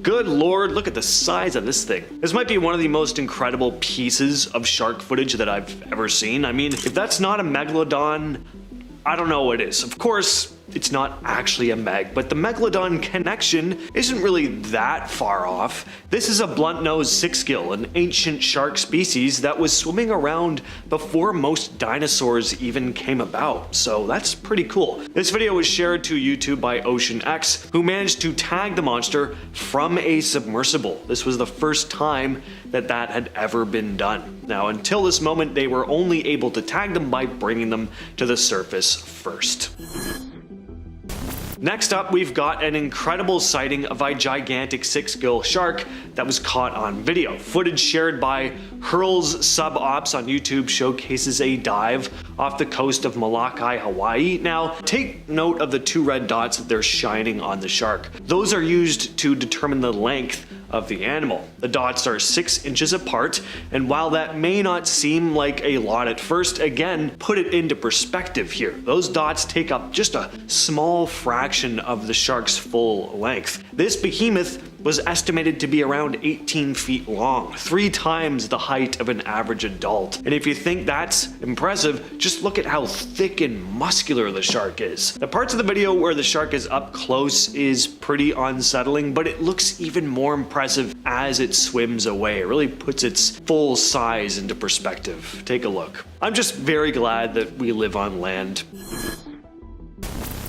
Good lord, look at the size of this thing. This might be one of the most incredible pieces of shark footage that I've ever seen. I mean, if that's not a Megalodon, I don't know what is. Of course, it's not actually a meg, but the Megalodon connection isn't really that far off. This is a blunt-nosed sixgill, an ancient shark species that was swimming around before most dinosaurs even came about, so that's pretty cool. This video was shared to YouTube by OceanX, who managed to tag the monster from a submersible. This was the first time that had ever been done. Now, until this moment, they were only able to tag them by bringing them to the surface first. Next up, we've got an incredible sighting of a gigantic sixgill shark that was caught on video. Footage shared by Hurl's Sub Ops on YouTube showcases a dive off the coast of Molokai, Hawaii. Now, take note of the two red dots that they're shining on the shark. Those are used to determine the length of the animal. The dots are 6 inches apart, and while that may not seem like a lot at first, again, put it into perspective here. Those dots take up just a small fraction of the shark's full length. This behemoth was estimated to be around 18 feet long, 3 times the height of an average adult. And if you think that's impressive, just look at how thick and muscular the shark is. The parts of the video where the shark is up close is pretty unsettling, but it looks even more impressive as it swims away. It really puts its full size into perspective. Take a look. I'm just very glad that we live on land.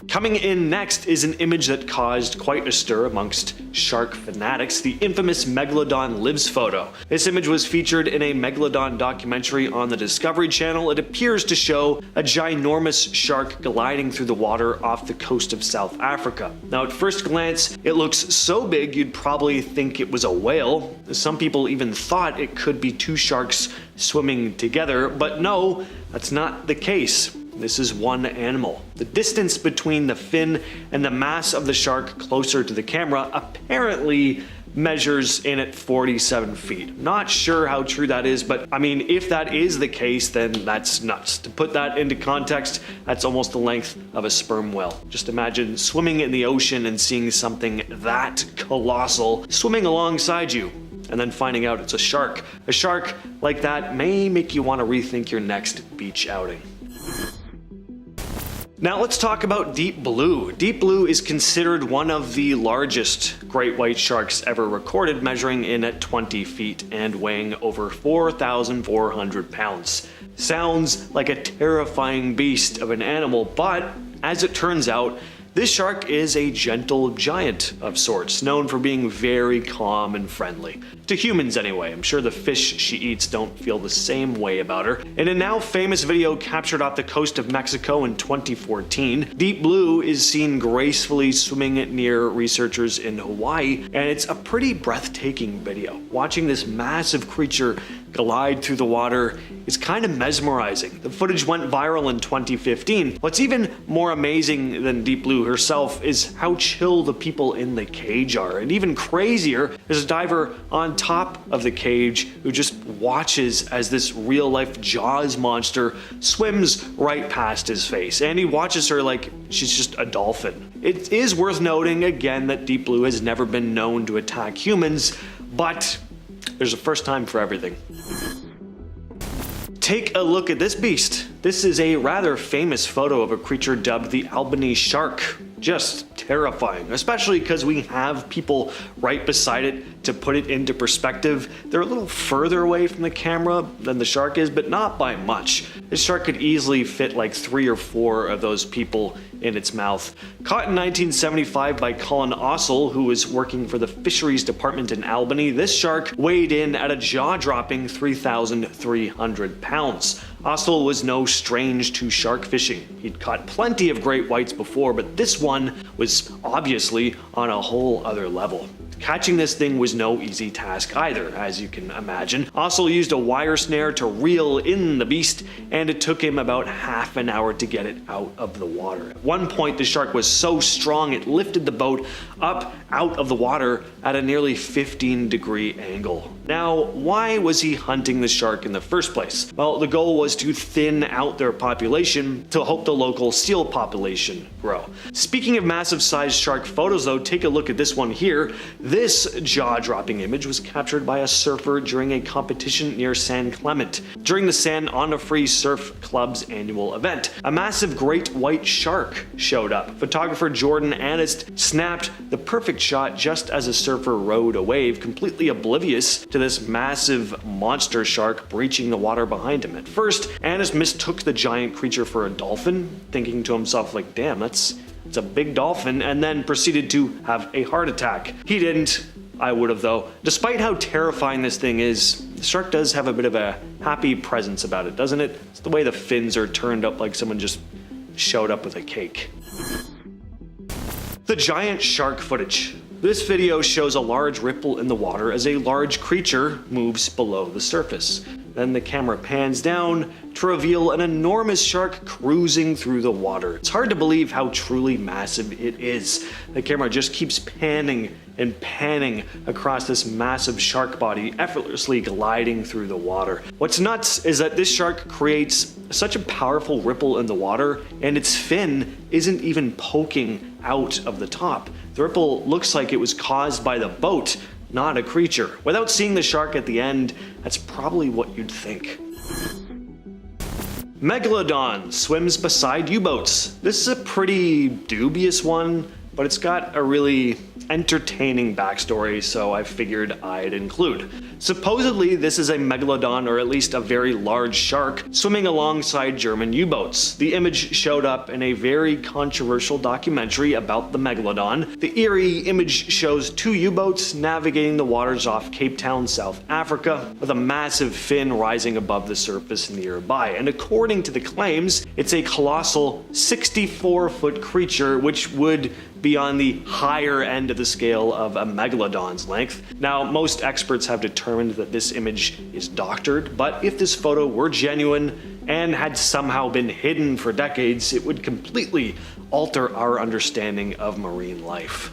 Coming in next is an image that caused quite a stir amongst shark fanatics, the infamous Megalodon lives photo. This image was featured in a Megalodon documentary on the Discovery Channel. It appears to show a ginormous shark gliding through the water off the coast of South Africa. Now, at first glance, it looks so big you'd probably think it was a whale. Some people even thought it could be 2 sharks swimming together, but no, that's not the case. This is one animal. The distance between the fin and the mass of the shark closer to the camera apparently measures in at 47 feet. Not sure how true that is, but I mean, if that is the case, then that's nuts. To put that into context, that's almost the length of a sperm whale. Just imagine swimming in the ocean and seeing something that colossal swimming alongside you, and then finding out it's a shark. A shark like that may make you want to rethink your next beach outing. Now let's talk about deep blue. Deep blue is considered one of the largest great white sharks ever recorded, measuring in at 20 feet and weighing over 4,400 pounds. Sounds like a terrifying beast of an animal, but as it turns out, this shark is a gentle giant of sorts, known for being very calm and friendly. To humans anyway. I'm sure the fish she eats don't feel the same way about her. In a now famous video captured off the coast of Mexico in 2014, Deep Blue is seen gracefully swimming near researchers in Hawaii, and it's a pretty breathtaking video. Watching this massive creature glide through the water is kind of mesmerizing. The footage went viral in 2015. What's even more amazing than Deep Blue herself is how chill the people in the cage are. And even crazier, there's a diver on top of the cage who just watches as this real-life Jaws monster swims right past his face. And he watches her like she's just a dolphin. It is worth noting again that Deep Blue has never been known to attack humans, but there's a first time for everything. Take a look at this beast. This is a rather famous photo of a creature dubbed the Albany shark. Just terrifying, especially because we have people right beside it to put it into perspective. They're a little further away from the camera than the shark is, but not by much. This shark could easily fit like 3 or 4 of those people in its mouth. Caught in 1975 by Colin Ossel, who was working for the fisheries department in Albany, this shark weighed in at a jaw-dropping 3,300 pounds. Ossel was no strange to shark fishing. He'd caught plenty of great whites before, but this one was obviously on a whole other level. Catching this thing was no easy task either, as you can imagine. Ossel used a wire snare to reel in the beast, and it took him about half an hour to get it out of the water. At one point, the shark was so strong it lifted the boat up out of the water at a nearly 15-degree angle. Now, why was he hunting the shark in the first place? Well, the goal was to thin out their population to help the local seal population grow. Speaking of massive sized shark photos though, take a look at this one here. This jaw-dropping image was captured by a surfer during a competition near San Clemente during the San Onofre Surf Club's annual event. A massive great white shark showed up. Photographer Jordan Anist snapped the perfect shot just as a surfer rode a wave, completely oblivious to this massive monster shark breaching the water behind him. At first, Anist mistook the giant creature for a dolphin, thinking to himself like, damn, it's a big dolphin, and then proceeded to have a heart attack. He didn't. I would have though. Despite how terrifying this thing is, the shark does have a bit of a happy presence about it, doesn't it? It's the way the fins are turned up like someone just showed up with a cake. The giant shark footage. This video shows a large ripple in the water as a large creature moves below the surface. Then the camera pans down to reveal an enormous shark cruising through the water. It's hard to believe how truly massive it is. The camera just keeps panning and panning across this massive shark body, effortlessly gliding through the water. What's nuts is that this shark creates such a powerful ripple in the water, and its fin isn't even poking out of the top. The ripple looks like it was caused by the boat, not a creature. Without seeing the shark at the end, that's probably what you'd think. Megalodon swims beside U-boats. This is a pretty dubious one, but it's got a really entertaining backstory, so I figured I'd include. Supposedly, this is a megalodon, or at least a very large shark, swimming alongside German U-boats. The image showed up in a very controversial documentary about the megalodon. The eerie image shows two U-boats navigating the waters off Cape Town, South Africa, with a massive fin rising above the surface nearby. And according to the claims, it's a colossal 64-foot creature, which would be on the higher end of the scale of a megalodon's length. Now, most experts have determined that this image is doctored, but if this photo were genuine and had somehow been hidden for decades, it would completely alter our understanding of marine life.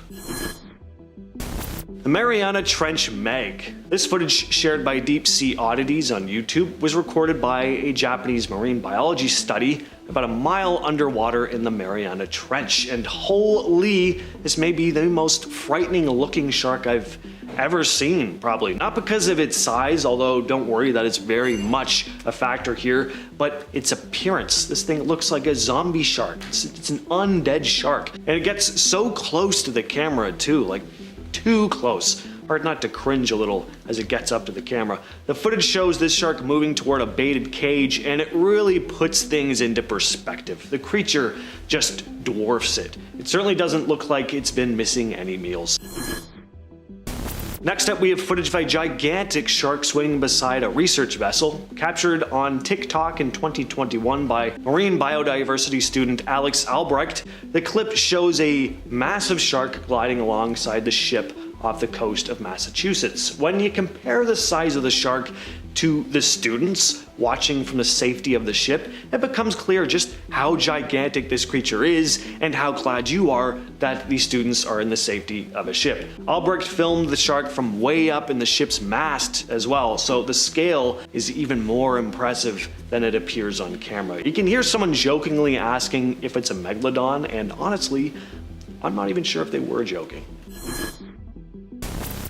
The Mariana Trench Meg. This footage, shared by Deep Sea Oddities on YouTube, was recorded by a Japanese marine biology study about a mile underwater in the Mariana Trench. And holy, this may be the most frightening looking shark I've ever seen, probably. Not because of its size, although don't worry, that is very much a factor here, but its appearance. This thing looks like a zombie shark. It's an undead shark. And it gets so close to the camera too, like too close. Hard not to cringe a little as it gets up to the camera. The footage shows this shark moving toward a baited cage, and it really puts things into perspective. The creature just dwarfs it. It certainly doesn't look like it's been missing any meals. Next up, we have footage of a gigantic shark swimming beside a research vessel, captured on TikTok in 2021 by marine biodiversity student Alex Albrecht. The clip shows a massive shark gliding alongside the ship off the coast of Massachusetts. When you compare the size of the shark to the students watching from the safety of the ship, it becomes clear just how gigantic this creature is and how glad you are that the students are in the safety of a ship. Albrecht filmed the shark from way up in the ship's mast as well, so the scale is even more impressive than it appears on camera. You can hear someone jokingly asking if it's a megalodon, and honestly, I'm not even sure if they were joking.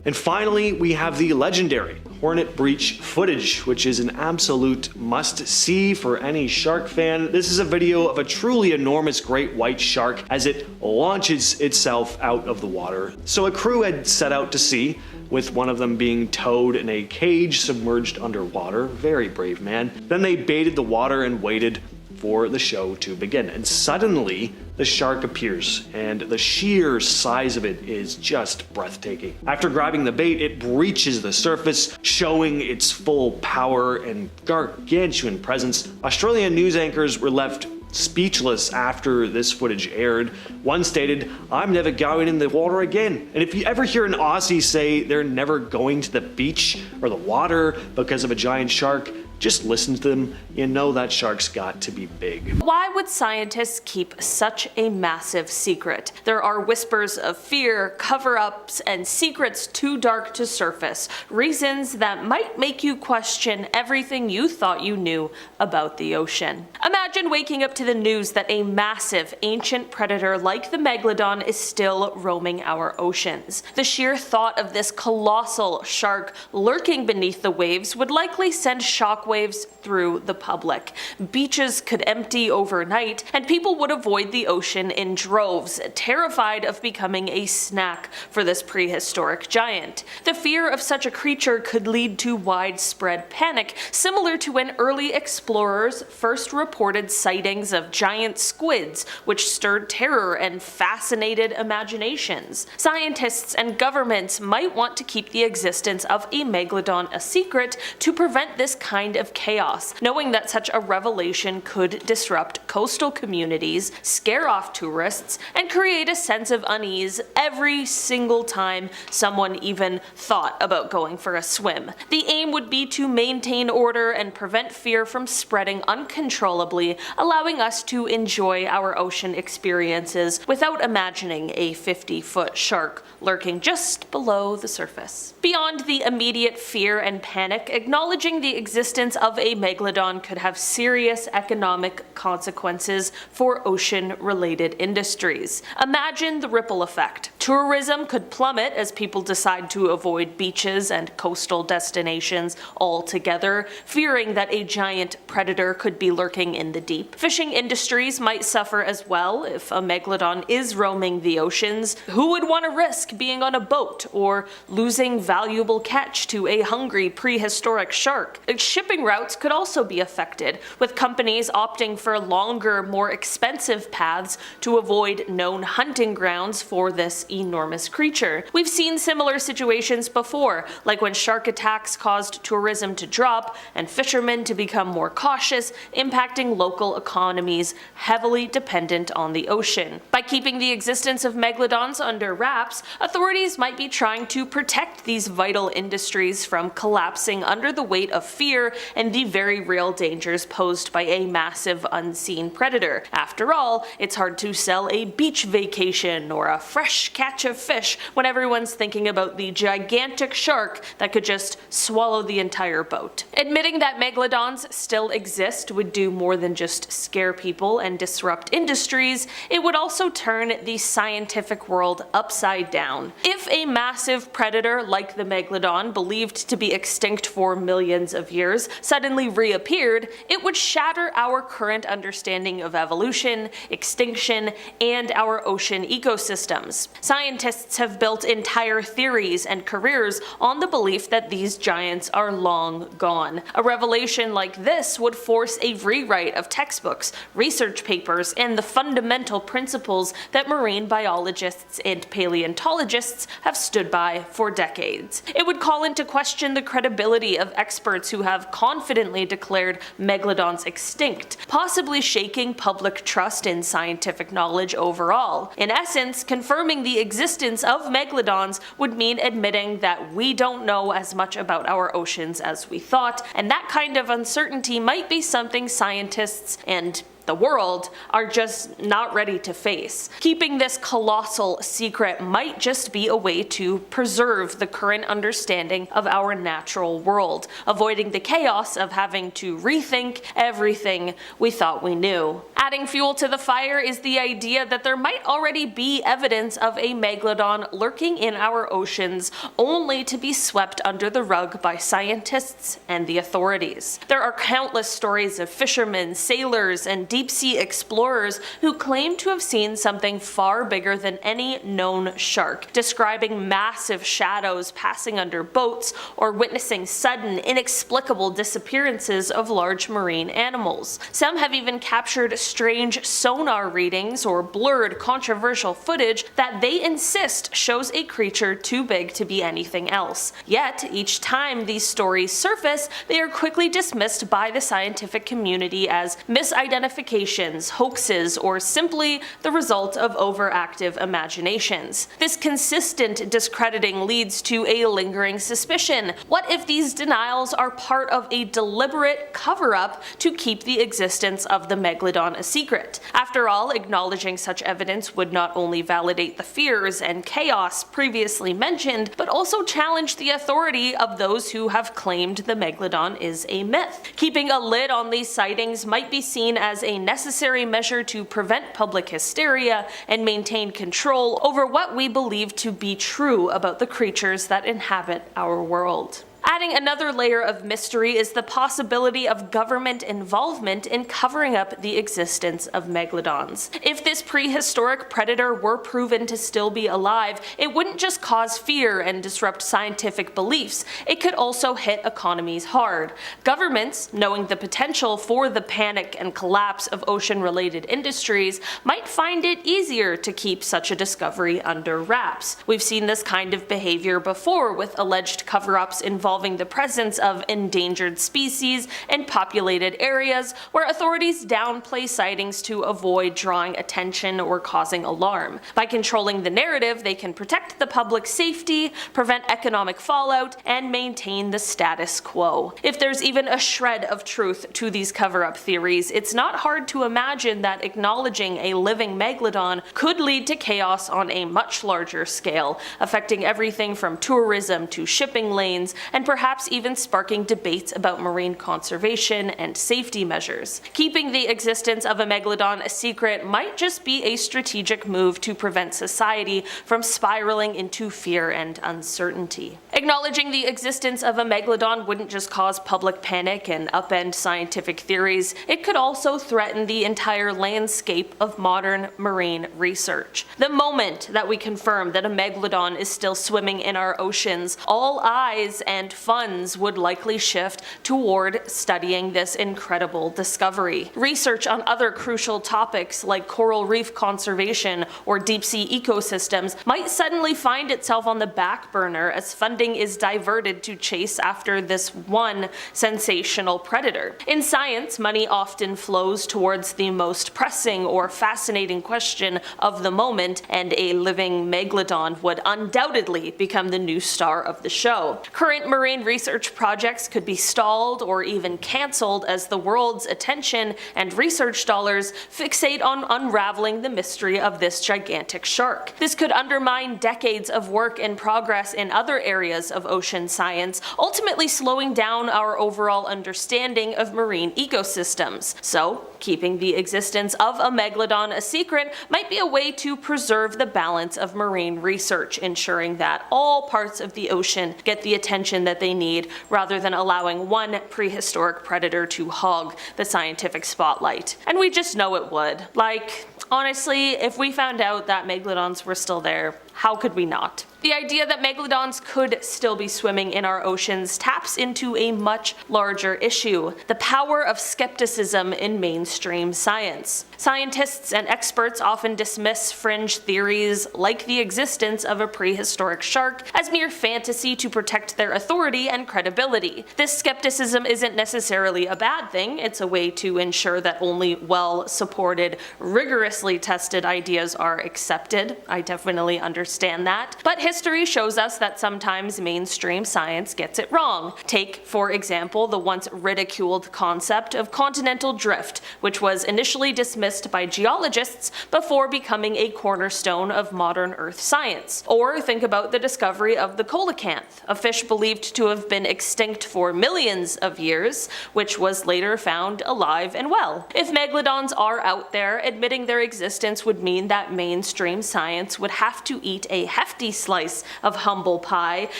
And finally, we have the legendary Hornet breach footage, which is an absolute must-see for any shark fan. This is a video of a truly enormous great white shark as it launches itself out of the water. So a crew had set out to sea, with one of them being towed in a cage submerged underwater. Very brave man. Then they baited the water and waited for the show to begin. And suddenly, the shark appears, and the sheer size of it is just breathtaking. After grabbing the bait, it breaches the surface, showing its full power and gargantuan presence. Australian news anchors were left speechless after this footage aired. One stated, "I'm never going in the water again." And if you ever hear an Aussie say they're never going to the beach or the water because of a giant shark, just listen to them, you know that shark's got to be big. Why would scientists keep such a massive secret? There are whispers of fear, cover-ups, and secrets too dark to surface, reasons that might make you question everything you thought you knew about the ocean. Imagine waking up to the news that a massive, ancient predator like the Megalodon is still roaming our oceans. The sheer thought of this colossal shark lurking beneath the waves would likely send shockwaves through the public. Beaches could empty overnight, and people would avoid the ocean in droves, terrified of becoming a snack for this prehistoric giant. The fear of such a creature could lead to widespread panic, similar to when early explorers first reported sightings of giant squids, which stirred terror and fascinated imaginations. Scientists and governments might want to keep the existence of a megalodon a secret to prevent this kind of chaos, knowing that such a revelation could disrupt coastal communities, scare off tourists, and create a sense of unease every single time someone even thought about going for a swim. The aim would be to maintain order and prevent fear from spreading uncontrollably, allowing us to enjoy our ocean experiences without imagining a 50-foot shark lurking just below the surface. Beyond the immediate fear and panic, acknowledging the existence of a megalodon could have serious economic consequences for ocean-related industries. Imagine the ripple effect. Tourism could plummet as people decide to avoid beaches and coastal destinations altogether, fearing that a giant predator could be lurking in the deep. Fishing industries might suffer as well if a megalodon is roaming the oceans. Who would want to risk being on a boat or losing valuable catch to a hungry prehistoric shark? Shipping routes could also be affected, with companies opting for longer, more expensive paths to avoid known hunting grounds for this enormous creature. We've seen similar situations before, like when shark attacks caused tourism to drop and fishermen to become more cautious, impacting local economies heavily dependent on the ocean. By keeping the existence of megalodons under wraps, authorities might be trying to protect these vital industries from collapsing under the weight of fear and the very real dangers posed by a massive unseen predator. After all, it's hard to sell a beach vacation or a fresh catch of fish when everyone's thinking about the gigantic shark that could just swallow the entire boat. Admitting that megalodons still exist would do more than just scare people and disrupt industries, it would also turn the scientific world upside down. If a massive predator like the megalodon, believed to be extinct for millions of years, suddenly reappeared, it would shatter our current understanding of evolution, extinction, and our ocean ecosystems. Scientists have built entire theories and careers on the belief that these giants are long gone. A revelation like this would force a rewrite of textbooks, research papers, and the fundamental principles that marine biologists and paleontologists have stood by for decades. It would call into question the credibility of experts who have confidently declared megalodons extinct, possibly shaking public trust in scientific knowledge overall. In essence, confirming the existence of megalodons would mean admitting that we don't know as much about our oceans as we thought, and that kind of uncertainty might be something scientists and the world are just not ready to face. Keeping this colossal secret might just be a way to preserve the current understanding of our natural world, avoiding the chaos of having to rethink everything we thought we knew. Adding fuel to the fire is the idea that there might already be evidence of a megalodon lurking in our oceans, only to be swept under the rug by scientists and the authorities. There are countless stories of fishermen, sailors, and deep-sea explorers who claim to have seen something far bigger than any known shark, describing massive shadows passing under boats or witnessing sudden, inexplicable disappearances of large marine animals. Some have even captured strange sonar readings or blurred, controversial footage that they insist shows a creature too big to be anything else. Yet, each time these stories surface, they are quickly dismissed by the scientific community as misidentification falsifications, hoaxes, or simply the result of overactive imaginations. This consistent discrediting leads to a lingering suspicion. What if these denials are part of a deliberate cover-up to keep the existence of the Megalodon a secret? After all, acknowledging such evidence would not only validate the fears and chaos previously mentioned, but also challenge the authority of those who have claimed the Megalodon is a myth. Keeping a lid on these sightings might be seen as a necessary measure to prevent public hysteria and maintain control over what we believe to be true about the creatures that inhabit our world. Adding another layer of mystery is the possibility of government involvement in covering up the existence of megalodons. If this prehistoric predator were proven to still be alive, it wouldn't just cause fear and disrupt scientific beliefs, it could also hit economies hard. Governments, knowing the potential for the panic and collapse of ocean-related industries, might find it easier to keep such a discovery under wraps. We've seen this kind of behavior before with alleged cover-ups involving the presence of endangered species in populated areas where authorities downplay sightings to avoid drawing attention or causing alarm. By controlling the narrative, they can protect the public's safety, prevent economic fallout, and maintain the status quo. If there's even a shred of truth to these cover-up theories, it's not hard to imagine that acknowledging a living megalodon could lead to chaos on a much larger scale, affecting everything from tourism to shipping lanes, and perhaps even sparking debates about marine conservation and safety measures. Keeping the existence of a megalodon a secret might just be a strategic move to prevent society from spiraling into fear and uncertainty. Acknowledging the existence of a megalodon wouldn't just cause public panic and upend scientific theories, it could also threaten the entire landscape of modern marine research. The moment that we confirm that a megalodon is still swimming in our oceans, all eyes and funds would likely shift toward studying this incredible discovery. Research on other crucial topics like coral reef conservation or deep sea ecosystems might suddenly find itself on the back burner as funding is diverted to chase after this one sensational predator. In science, money often flows towards the most pressing or fascinating question of the moment, and a living megalodon would undoubtedly become the new star of the show. Current marine research projects could be stalled or even cancelled as the world's attention and research dollars fixate on unraveling the mystery of this gigantic shark. This could undermine decades of work and progress in other areas of ocean science, ultimately slowing down our overall understanding of marine ecosystems. So, keeping the existence of a megalodon a secret might be a way to preserve the balance of marine research, ensuring that all parts of the ocean get the attention that they need, rather than allowing one prehistoric predator to hog the scientific spotlight. And we just know it would. Like, honestly, if we found out that megalodons were still there, how could we not? The idea that megalodons could still be swimming in our oceans taps into a much larger issue: the power of skepticism in mainstream science. Scientists and experts often dismiss fringe theories like the existence of a prehistoric shark as mere fantasy to protect their authority and credibility. This skepticism isn't necessarily a bad thing, it's a way to ensure that only well-supported, rigorously tested ideas are accepted. I definitely understand that. But history shows us that sometimes mainstream science gets it wrong. Take, for example, the once ridiculed concept of continental drift, which was initially dismissed by geologists before becoming a cornerstone of modern Earth science. Or think about the discovery of the coelacanth, a fish believed to have been extinct for millions of years, which was later found alive and well. If megalodons are out there, admitting their existence would mean that mainstream science would have to eat a hefty slice of humble pie,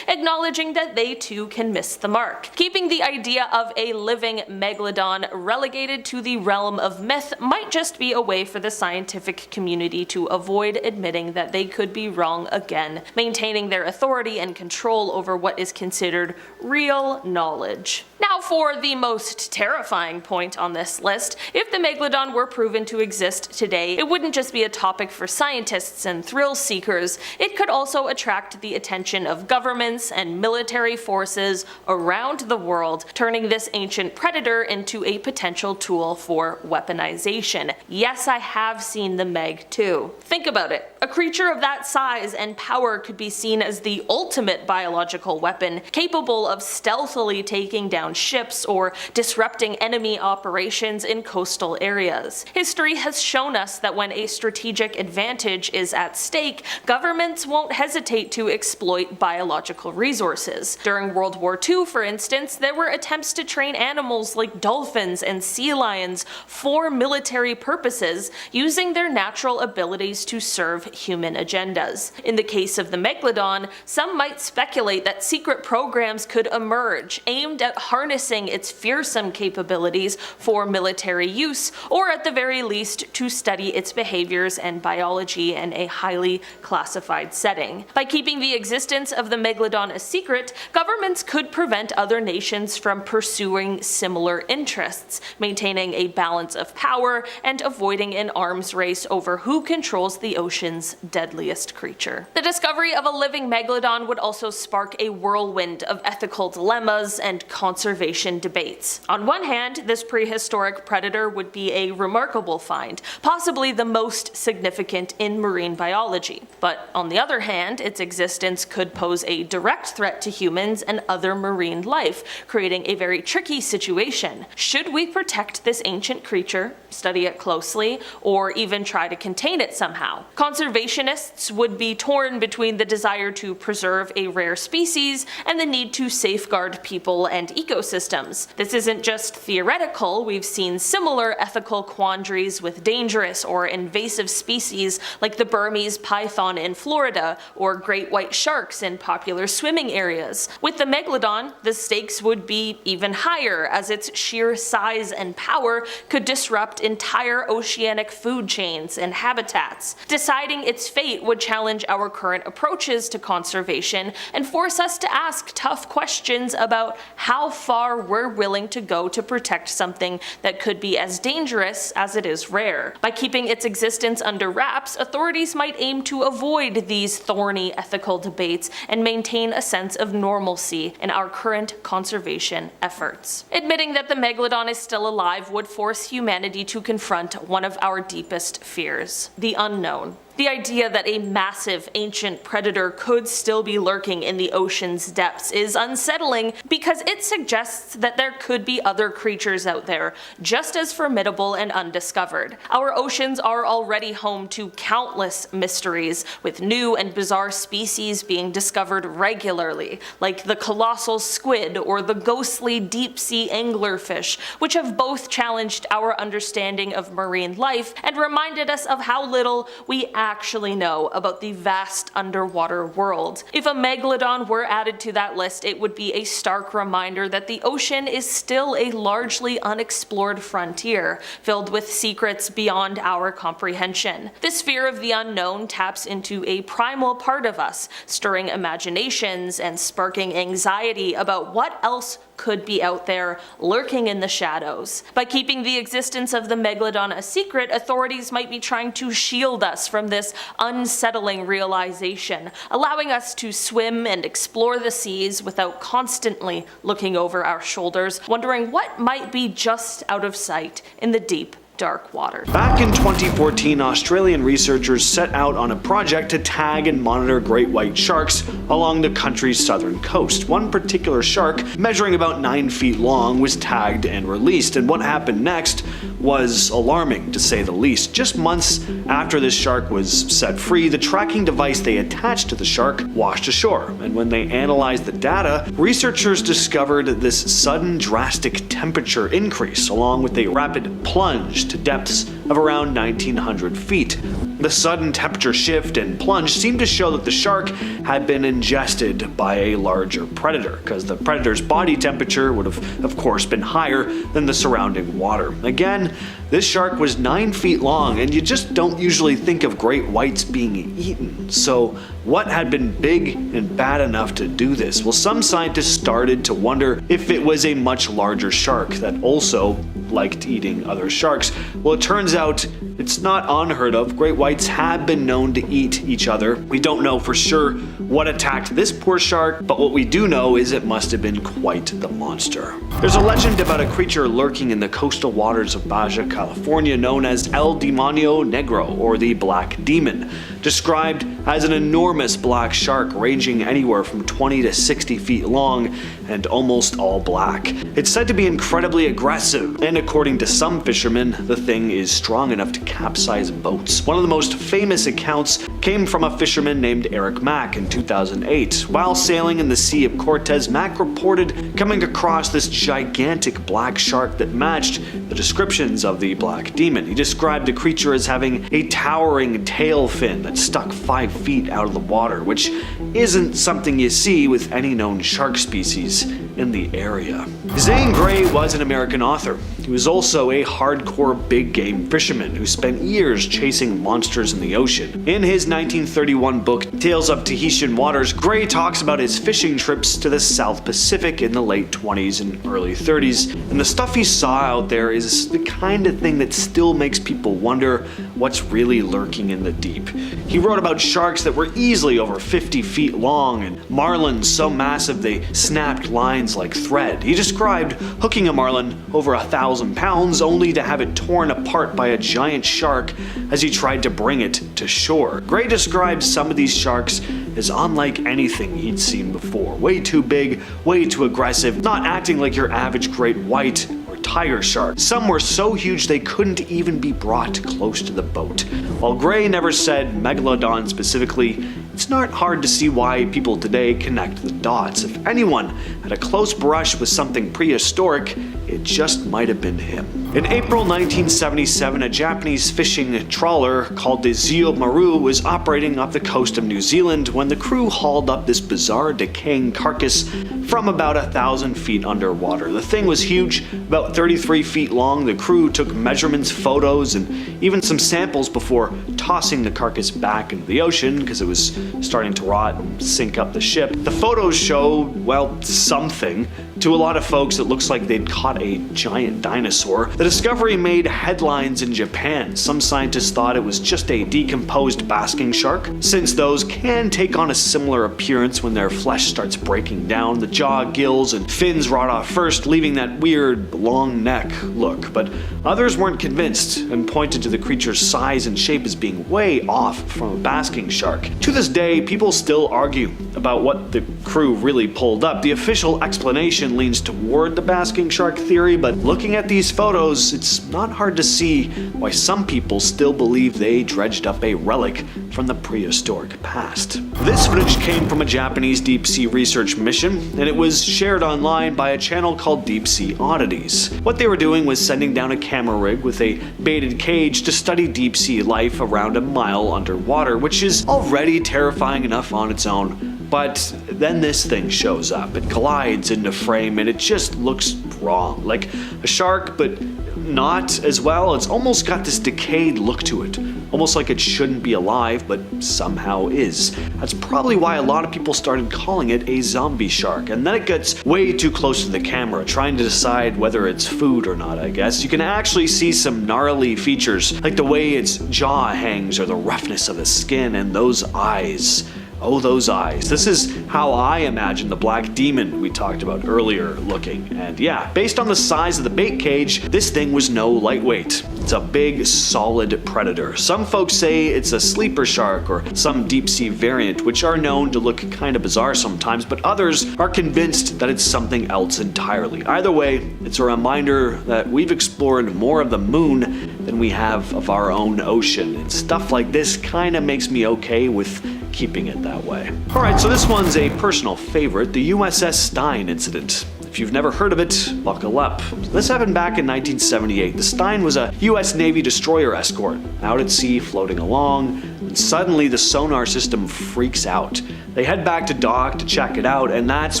acknowledging that they too can miss the mark. Keeping the idea of a living megalodon relegated to the realm of myth might just be a way for the scientific community to avoid admitting that they could be wrong again, maintaining their authority and control over what is considered real knowledge. Now for the most terrifying point on this list: if the megalodon were proven to exist today, it wouldn't just be a topic for scientists and thrill seekers, it could also attract the attention of governments and military forces around the world, turning this ancient predator into a potential tool for weaponization. Yes, I have seen the Meg too. Think about it. A creature of that size and power could be seen as the ultimate biological weapon, capable of stealthily taking down ships or disrupting enemy operations in coastal areas. History has shown us that when a strategic advantage is at stake, governments won't hesitate to exploit biological resources. During World War II, for instance, there were attempts to train animals like dolphins and sea lions for military purposes, using their natural abilities to serve human agendas. In the case of the Megalodon, some might speculate that secret programs could emerge, aimed at harnessing its fearsome capabilities for military use, or at the very least to study its behaviors and biology in a highly classified setting. By keeping the existence of the Megalodon a secret, governments could prevent other nations from pursuing similar interests, maintaining a balance of power and avoiding an arms race over who controls the ocean's deadliest creature. The discovery of a living Megalodon would also spark a whirlwind of ethical dilemmas and conservation debates. On one hand, this prehistoric predator would be a remarkable find, possibly the most significant in marine biology. But on the other hand, its existence could pose a direct threat to humans and other marine life, creating a very tricky situation. Should we protect this ancient creature, study it closely, or even try to contain it somehow? Conservationists would be torn between the desire to preserve a rare species and the need to safeguard people and ecosystems. This isn't just theoretical, we've seen similar ethical quandaries with dangerous or invasive species like the Burmese python in Florida or great white sharks in popular swimming areas. With the Megalodon, the stakes would be even higher, as its sheer size and power could disrupt entire oceanic food chains and habitats. Deciding its fate would challenge our current approaches to conservation and force us to ask tough questions about how far we're willing to go to protect something that could be as dangerous as it is rare. By keeping its existence under wraps, authorities might aim to avoid these thorny ethical debates and maintain a sense of normalcy in our current conservation efforts. Admitting that the Megalodon is still alive would force humanity to confront one of our deepest fears: the unknown. The idea that a massive ancient predator could still be lurking in the ocean's depths is unsettling because it suggests that there could be other creatures out there just as formidable and undiscovered. Our oceans are already home to countless mysteries, with new and bizarre species being discovered regularly, like the colossal squid or the ghostly deep-sea anglerfish, which have both challenged our understanding of marine life and reminded us of how little we actually know about the vast underwater world. If a Megalodon were added to that list, it would be a stark reminder that the ocean is still a largely unexplored frontier, filled with secrets beyond our comprehension. This fear of the unknown taps into a primal part of us, stirring imaginations and sparking anxiety about what else could be out there lurking in the shadows. By keeping the existence of the Megalodon a secret, authorities might be trying to shield us from this unsettling realization, allowing us to swim and explore the seas without constantly looking over our shoulders, wondering what might be just out of sight in the deep, dark water. Back in 2014, Australian researchers set out on a project to tag and monitor great white sharks along the country's southern coast. One particular shark, measuring about 9 feet long, was tagged and released, and what happened next was alarming, to say the least. Just months after this shark was set free, the tracking device they attached to the shark washed ashore, and when they analyzed the data, researchers discovered this sudden drastic temperature increase, along with a rapid plunge to depths of around 1900 feet. The sudden temperature shift and plunge seemed to show that the shark had been ingested by a larger predator, because the predator's body temperature would have, of course, been higher than the surrounding water. Again, this shark was 9 feet long, and you just don't usually think of great whites being eaten. So what had been big and bad enough to do this? Well, some scientists started to wonder if it was a much larger shark that also liked eating other sharks. Well, it turns out It's not unheard of. Great whites have been known to eat each other. We don't know for sure what attacked this poor shark, but what we do know is it must have been quite the monster. There's a legend about a creature lurking in the coastal waters of Baja California known as El Demonio Negro, or the Black Demon, described as an enormous black shark ranging anywhere from 20 to 60 feet long and almost all black. It's said to be incredibly aggressive, and according to some fishermen, the thing is strong enough to capsize boats. One of the most famous accounts came from a fisherman named Eric Mack in 2008. While sailing in the Sea of Cortez, Mack reported coming across this gigantic black shark that matched the descriptions of the Black Demon. He described the creature as having a towering tail fin that stuck 5 feet out of the water, which isn't something you see with any known shark species in the area. Zane Grey was an American author. He was also a hardcore big game fisherman who spent years chasing monsters in the ocean. In his 1931 book, Tales of Tahitian Waters, Grey talks about his fishing trips to the South Pacific in the late 20s and early 30s, and the stuff he saw out there is the kind of thing that still makes people wonder what's really lurking in the deep. He wrote about sharks that were easily over 50 feet long and marlins so massive they snapped lines like thread. He described hooking a marlin over 1,000 pounds only to have it torn apart by a giant shark as he tried to bring it to shore. Grey described some of these sharks as unlike anything he'd seen before. Way too big, way too aggressive, not acting like your average great white or tiger shark. Some were so huge they couldn't even be brought close to the boat. While Grey never said Megalodon specifically, it's not hard to see why people today connect the dots. If anyone had a close brush with something prehistoric, it just might have been him. In April 1977, a Japanese fishing trawler called the Zio Maru was operating off the coast of New Zealand when the crew hauled up this bizarre decaying carcass from about 1,000 feet underwater. The thing was huge, about 33 feet long. The crew took measurements, photos, and even some samples before tossing the carcass back into the ocean because it was starting to rot and sink up the ship. The photos show, well, something. To a lot of folks, it looks like they'd caught a giant dinosaur. The discovery made headlines in Japan. Some scientists thought it was just a decomposed basking shark, since those can take on a similar appearance when their flesh starts breaking down. The jaw, gills, and fins rot off first, leaving that weird, long neck look. But others weren't convinced and pointed to the creature's size and shape as being way off from a basking shark. To this day, people still argue about what the crew really pulled up. The official explanation leans toward the basking shark theory, but looking at these photos, it's not hard to see why some people still believe they dredged up a relic from the prehistoric past. This footage came from a Japanese deep sea research mission, and it was shared online by a channel called Deep Sea Oddities. What they were doing was sending down a camera rig with a baited cage to study deep sea life around a mile underwater, which is already terrifying enough on its own. But then this thing shows up. It collides into frame and it just looks wrong. Like a shark, but not as well. It's almost got this decayed look to it. Almost like it shouldn't be alive, but somehow is. That's probably why a lot of people started calling it a zombie shark. And then it gets way too close to the camera, trying to decide whether it's food or not, I guess. You can actually see some gnarly features, like the way its jaw hangs or the roughness of the skin and those eyes. Oh, those eyes. This is how I imagine the Black Demon we talked about earlier looking. And yeah, based on the size of the bait cage, this thing was no lightweight. It's a big, solid predator. Some folks say it's a sleeper shark or some deep sea variant, which are known to look kind of bizarre sometimes, but others are convinced that it's something else entirely. Either way, it's a reminder that we've explored more of the moon than we have of our own ocean. And stuff like this kind of makes me okay with keeping it that way. Alright, so this one's a personal favorite, the USS Stein incident. If you've never heard of it, buckle up. This happened back in 1978. The Stein was a US Navy destroyer escort, out at sea floating along, and suddenly the sonar system freaks out. They head back to dock to check it out, and that's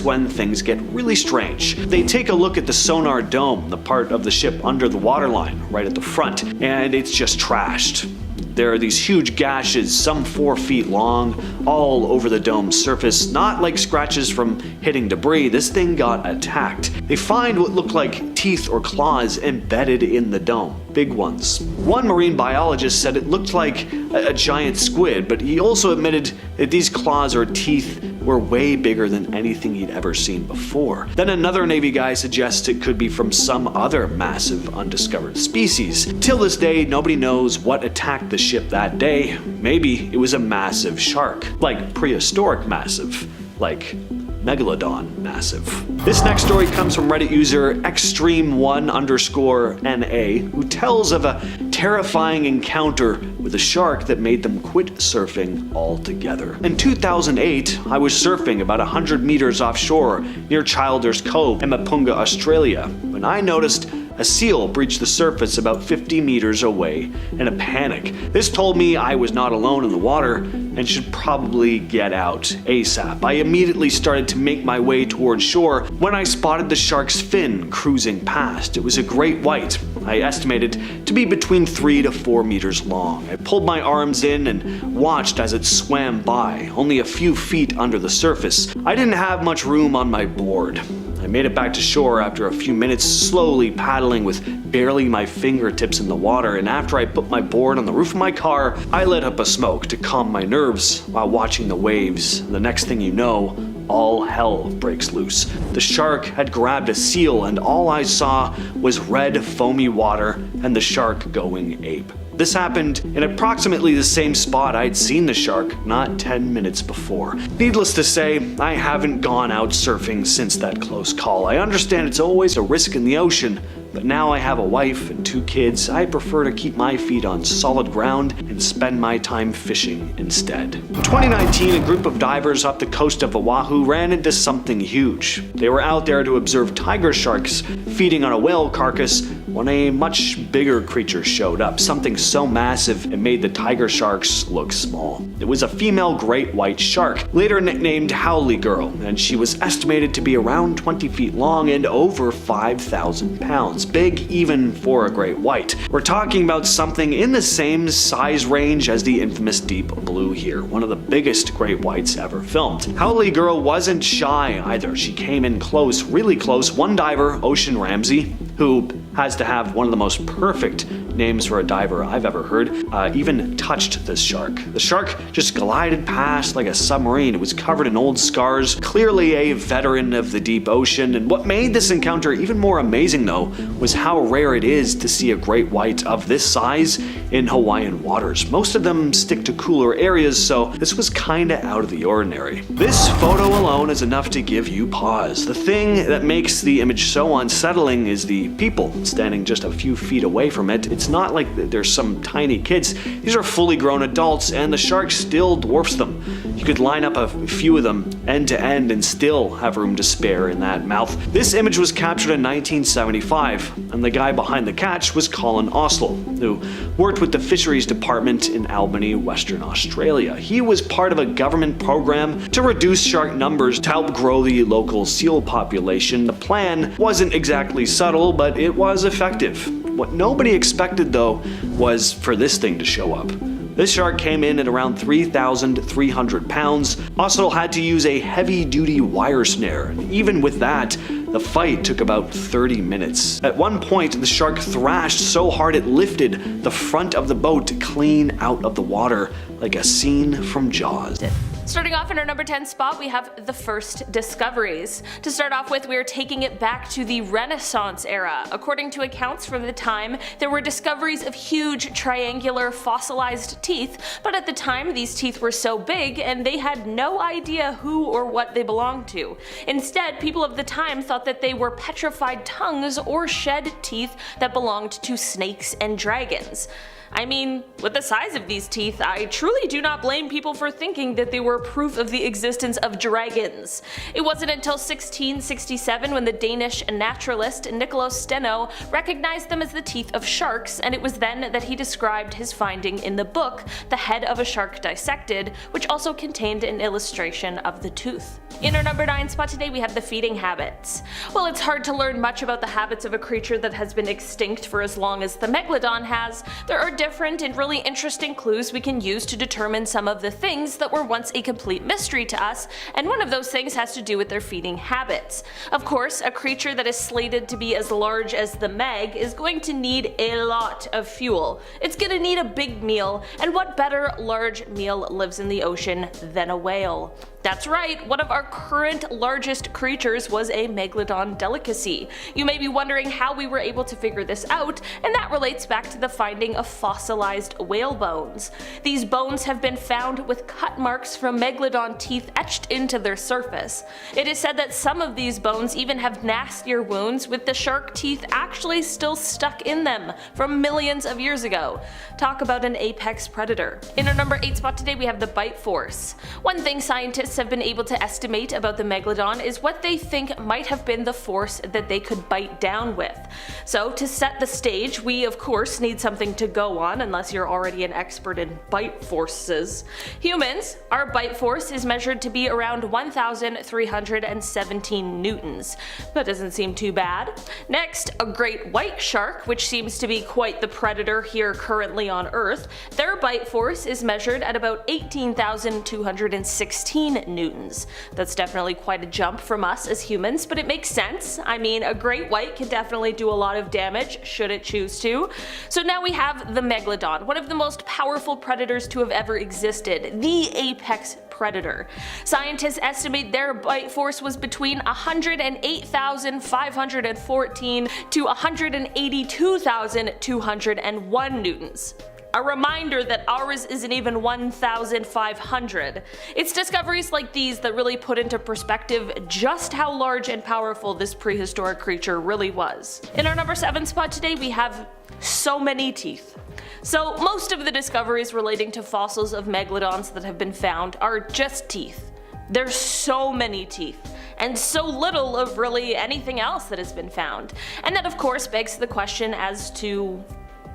when things get really strange. They take a look at the sonar dome, the part of the ship under the waterline, right at the front, and it's just trashed. There are these huge gashes, some 4 feet long, all over the dome's surface, not like scratches from hitting debris. This thing got attacked. They find what looked like teeth or claws embedded in the dome, big ones. One marine biologist said it looked like a giant squid, but he also admitted that these claws or teeth were way bigger than anything he'd ever seen before. Then another Navy guy suggests it could be from some other massive undiscovered species. Till this day, nobody knows what attacked the ship that day. Maybe it was a massive shark, like prehistoric massive, like Megalodon massive. This next story comes from Reddit user extreme1_NA, who tells of a terrifying encounter with a shark that made them quit surfing altogether. In 2008, I was surfing about 100 meters offshore near Childers Cove in Mapunga, Australia, when I noticed a seal breached the surface about 50 meters away in a panic. This told me I was not alone in the water and should probably get out ASAP. I immediately started to make my way towards shore when I spotted the shark's fin cruising past. It was a great white, I estimated to be between 3 to 4 meters long. I pulled my arms in and watched as it swam by, only a few feet under the surface. I didn't have much room on my board. I made it back to shore after a few minutes, slowly paddling with barely my fingertips in the water, and after I put my board on the roof of my car, I lit up a smoke to calm my nerves while watching the waves. The next thing you know, all hell breaks loose. The shark had grabbed a seal, and all I saw was red foamy water and the shark going ape. This happened in approximately the same spot I'd seen the shark not 10 minutes before. Needless to say, I haven't gone out surfing since that close call. I understand it's always a risk in the ocean, but now I have a wife and 2 kids. I prefer to keep my feet on solid ground and spend my time fishing instead. In 2019, a group of divers off the coast of Oahu ran into something huge. They were out there to observe tiger sharks feeding on a whale carcass when a much bigger creature showed up, something so massive it made the tiger sharks look small. It was a female great white shark, later nicknamed Howley Girl, and she was estimated to be around 20 feet long and over 5,000 pounds, big even for a great white. We're talking about something in the same size range as the infamous Deep Blue here, one of the biggest great whites ever filmed. Howley Girl wasn't shy either. She came in close, really close. One diver, Ocean Ramsey, who has to have one of the most perfect names for a diver I've ever heard, even touched this shark. The shark just glided past like a submarine. It was covered in old scars, clearly a veteran of the deep ocean, and what made this encounter even more amazing though was how rare it is to see a great white of this size in Hawaiian waters. Most of them stick to cooler areas, so this was kinda out of the ordinary. This photo alone is enough to give you pause. The thing that makes the image so unsettling is the people standing just a few feet away from it. It's not like there's some tiny kids. These are fully grown adults, and the shark still dwarfs them. You could line up a few of them end to end and still have room to spare in that mouth. This image was captured in 1975, and the guy behind the catch was Colin Oslo, who worked with the Fisheries Department in Albany, Western Australia. He was part of a government program to reduce shark numbers to help grow the local seal population. The plan wasn't exactly subtle, but it was effective. What nobody expected though was for this thing to show up. This shark came in at around 3,300 pounds. Oslo had to use a heavy-duty wire snare, and even with that, the fight took about 30 minutes. At one point, the shark thrashed so hard it lifted the front of the boat clean out of the water, like a scene from Jaws. Starting off in our number 10 spot, we have the first discoveries. To start off with, we are taking it back to the Renaissance era. According to accounts from the time, there were discoveries of huge triangular fossilized teeth, but at the time these teeth were so big and they had no idea who or what they belonged to. Instead, people of the time thought that they were petrified tongues or shed teeth that belonged to snakes and dragons. I mean, with the size of these teeth, I truly do not blame people for thinking that they were proof of the existence of dragons. It wasn't until 1667 when the Danish naturalist Nicolaus Steno recognized them as the teeth of sharks, and it was then that he described his finding in the book, The Head of a Shark Dissected, which also contained an illustration of the tooth. In our number 9 spot today, we have the feeding habits. While it's hard to learn much about the habits of a creature that has been extinct for as long as the Megalodon has, there are different and really interesting clues we can use to determine some of the things that were once a complete mystery to us, and one of those things has to do with their feeding habits. Of course, a creature that is slated to be as large as the Meg is going to need a lot of fuel. It's gonna need a big meal, and what better large meal lives in the ocean than a whale? That's right, one of our current largest creatures was a Megalodon delicacy. You may be wondering how we were able to figure this out, and that relates back to the finding of fossilized whale bones. These bones have been found with cut marks from Megalodon teeth etched into their surface. It is said that some of these bones even have nastier wounds, with the shark teeth actually still stuck in them from millions of years ago. Talk about an apex predator. In our number 8 spot today we have the bite force. One thing scientists have been able to estimate about the Megalodon is what they think might have been the force that they could bite down with. So to set the stage, we of course need something to go on, unless you're already an expert in bite forces. Humans, our bite force is measured to be around 1,317 newtons. That doesn't seem too bad. Next, a great white shark, which seems to be quite the predator here currently on Earth. Their bite force is measured at about 18,216 newtons. That's definitely quite a jump from us as humans, but it makes sense. I mean, a great white can definitely do a lot of damage should it choose to. So now we have the Megalodon, one of the most powerful predators to have ever existed, the apex predator. Scientists estimate their bite force was between 108,514 to 182,201 newtons. A reminder that ours isn't even 1,500. It's discoveries like these that really put into perspective just how large and powerful this prehistoric creature really was. In our number 7 spot today we have so many teeth. So most of the discoveries relating to fossils of megalodons that have been found are just teeth. There's so many teeth, and so little of really anything else that has been found. And that of course begs the question as to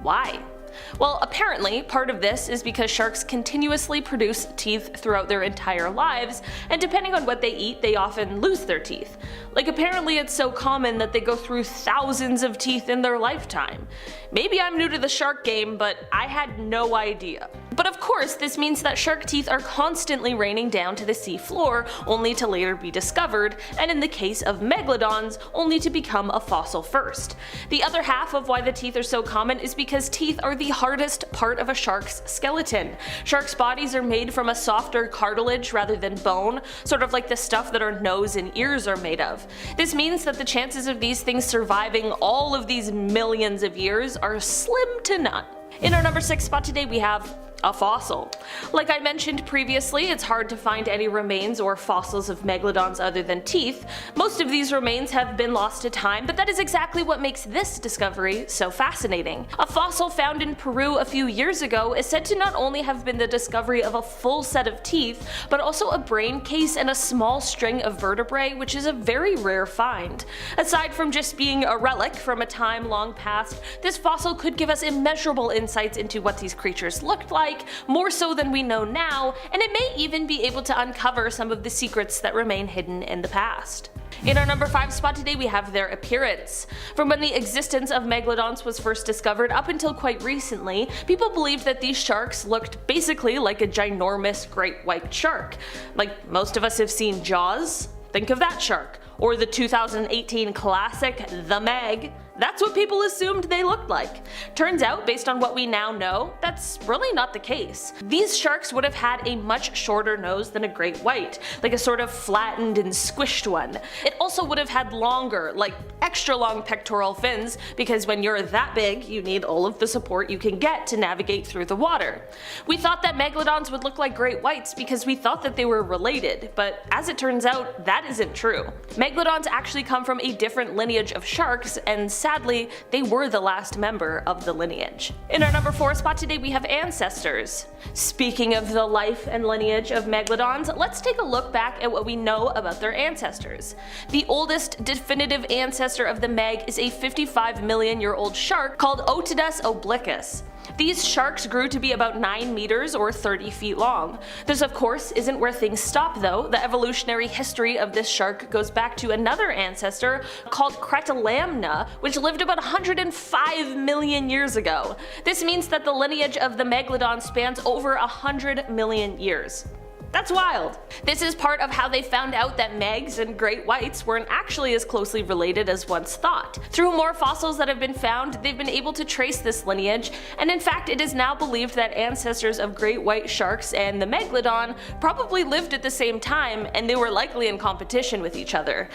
why? Well, apparently part of this is because sharks continuously produce teeth throughout their entire lives, and depending on what they eat, they often lose their teeth. Like, apparently it's so common that they go through thousands of teeth in their lifetime. Maybe I'm new to the shark game, but I had no idea. But of course, this means that shark teeth are constantly raining down to the sea floor, only to later be discovered, and in the case of megalodons, only to become a fossil first. The other half of why the teeth are so common is because teeth are the hardest part of a shark's skeleton. Sharks' bodies are made from a softer cartilage rather than bone, sort of like the stuff that our nose and ears are made of. This means that the chances of these things surviving all of these millions of years are slim to none. In our number 6 spot today we have a fossil. Like I mentioned previously, it's hard to find any remains or fossils of megalodons other than teeth. Most of these remains have been lost to time, but that is exactly what makes this discovery so fascinating. A fossil found in Peru a few years ago is said to not only have been the discovery of a full set of teeth, but also a brain case and a small string of vertebrae, which is a very rare find. Aside from just being a relic from a time long past, this fossil could give us immeasurable insights into what these creatures looked like, more so than we know now, and it may even be able to uncover some of the secrets that remain hidden in the past. In our number 5 spot today we have their appearance. From when the existence of megalodons was first discovered up until quite recently, people believed that these sharks looked basically like a ginormous great white shark. Like most of us have seen Jaws, think of that shark. Or the 2018 classic The Meg. That's what people assumed they looked like. Turns out, based on what we now know, that's really not the case. These sharks would have had a much shorter nose than a great white, like a sort of flattened and squished one. It also would have had longer, like extra long pectoral fins, because when you're that big, you need all of the support you can get to navigate through the water. We thought that megalodons would look like great whites because we thought that they were related, but as it turns out, that isn't true. Megalodons actually come from a different lineage of sharks, and sadly, they were the last member of the lineage. In our number 4 spot today we have ancestors. Speaking of the life and lineage of megalodons, let's take a look back at what we know about their ancestors. The oldest definitive ancestor of the Meg is a 55 million year old shark called Otodus obliquus. These sharks grew to be about 9 meters or 30 feet long. This of course isn't where things stop though. The evolutionary history of this shark goes back to another ancestor called Cretalamna, which lived about 105 million years ago. This means that the lineage of the Megalodon spans over 100 million years. That's wild. This is part of how they found out that megs and great whites weren't actually as closely related as once thought. Through more fossils that have been found, they've been able to trace this lineage, and in fact it is now believed that ancestors of great white sharks and the Megalodon probably lived at the same time, and they were likely in competition with each other.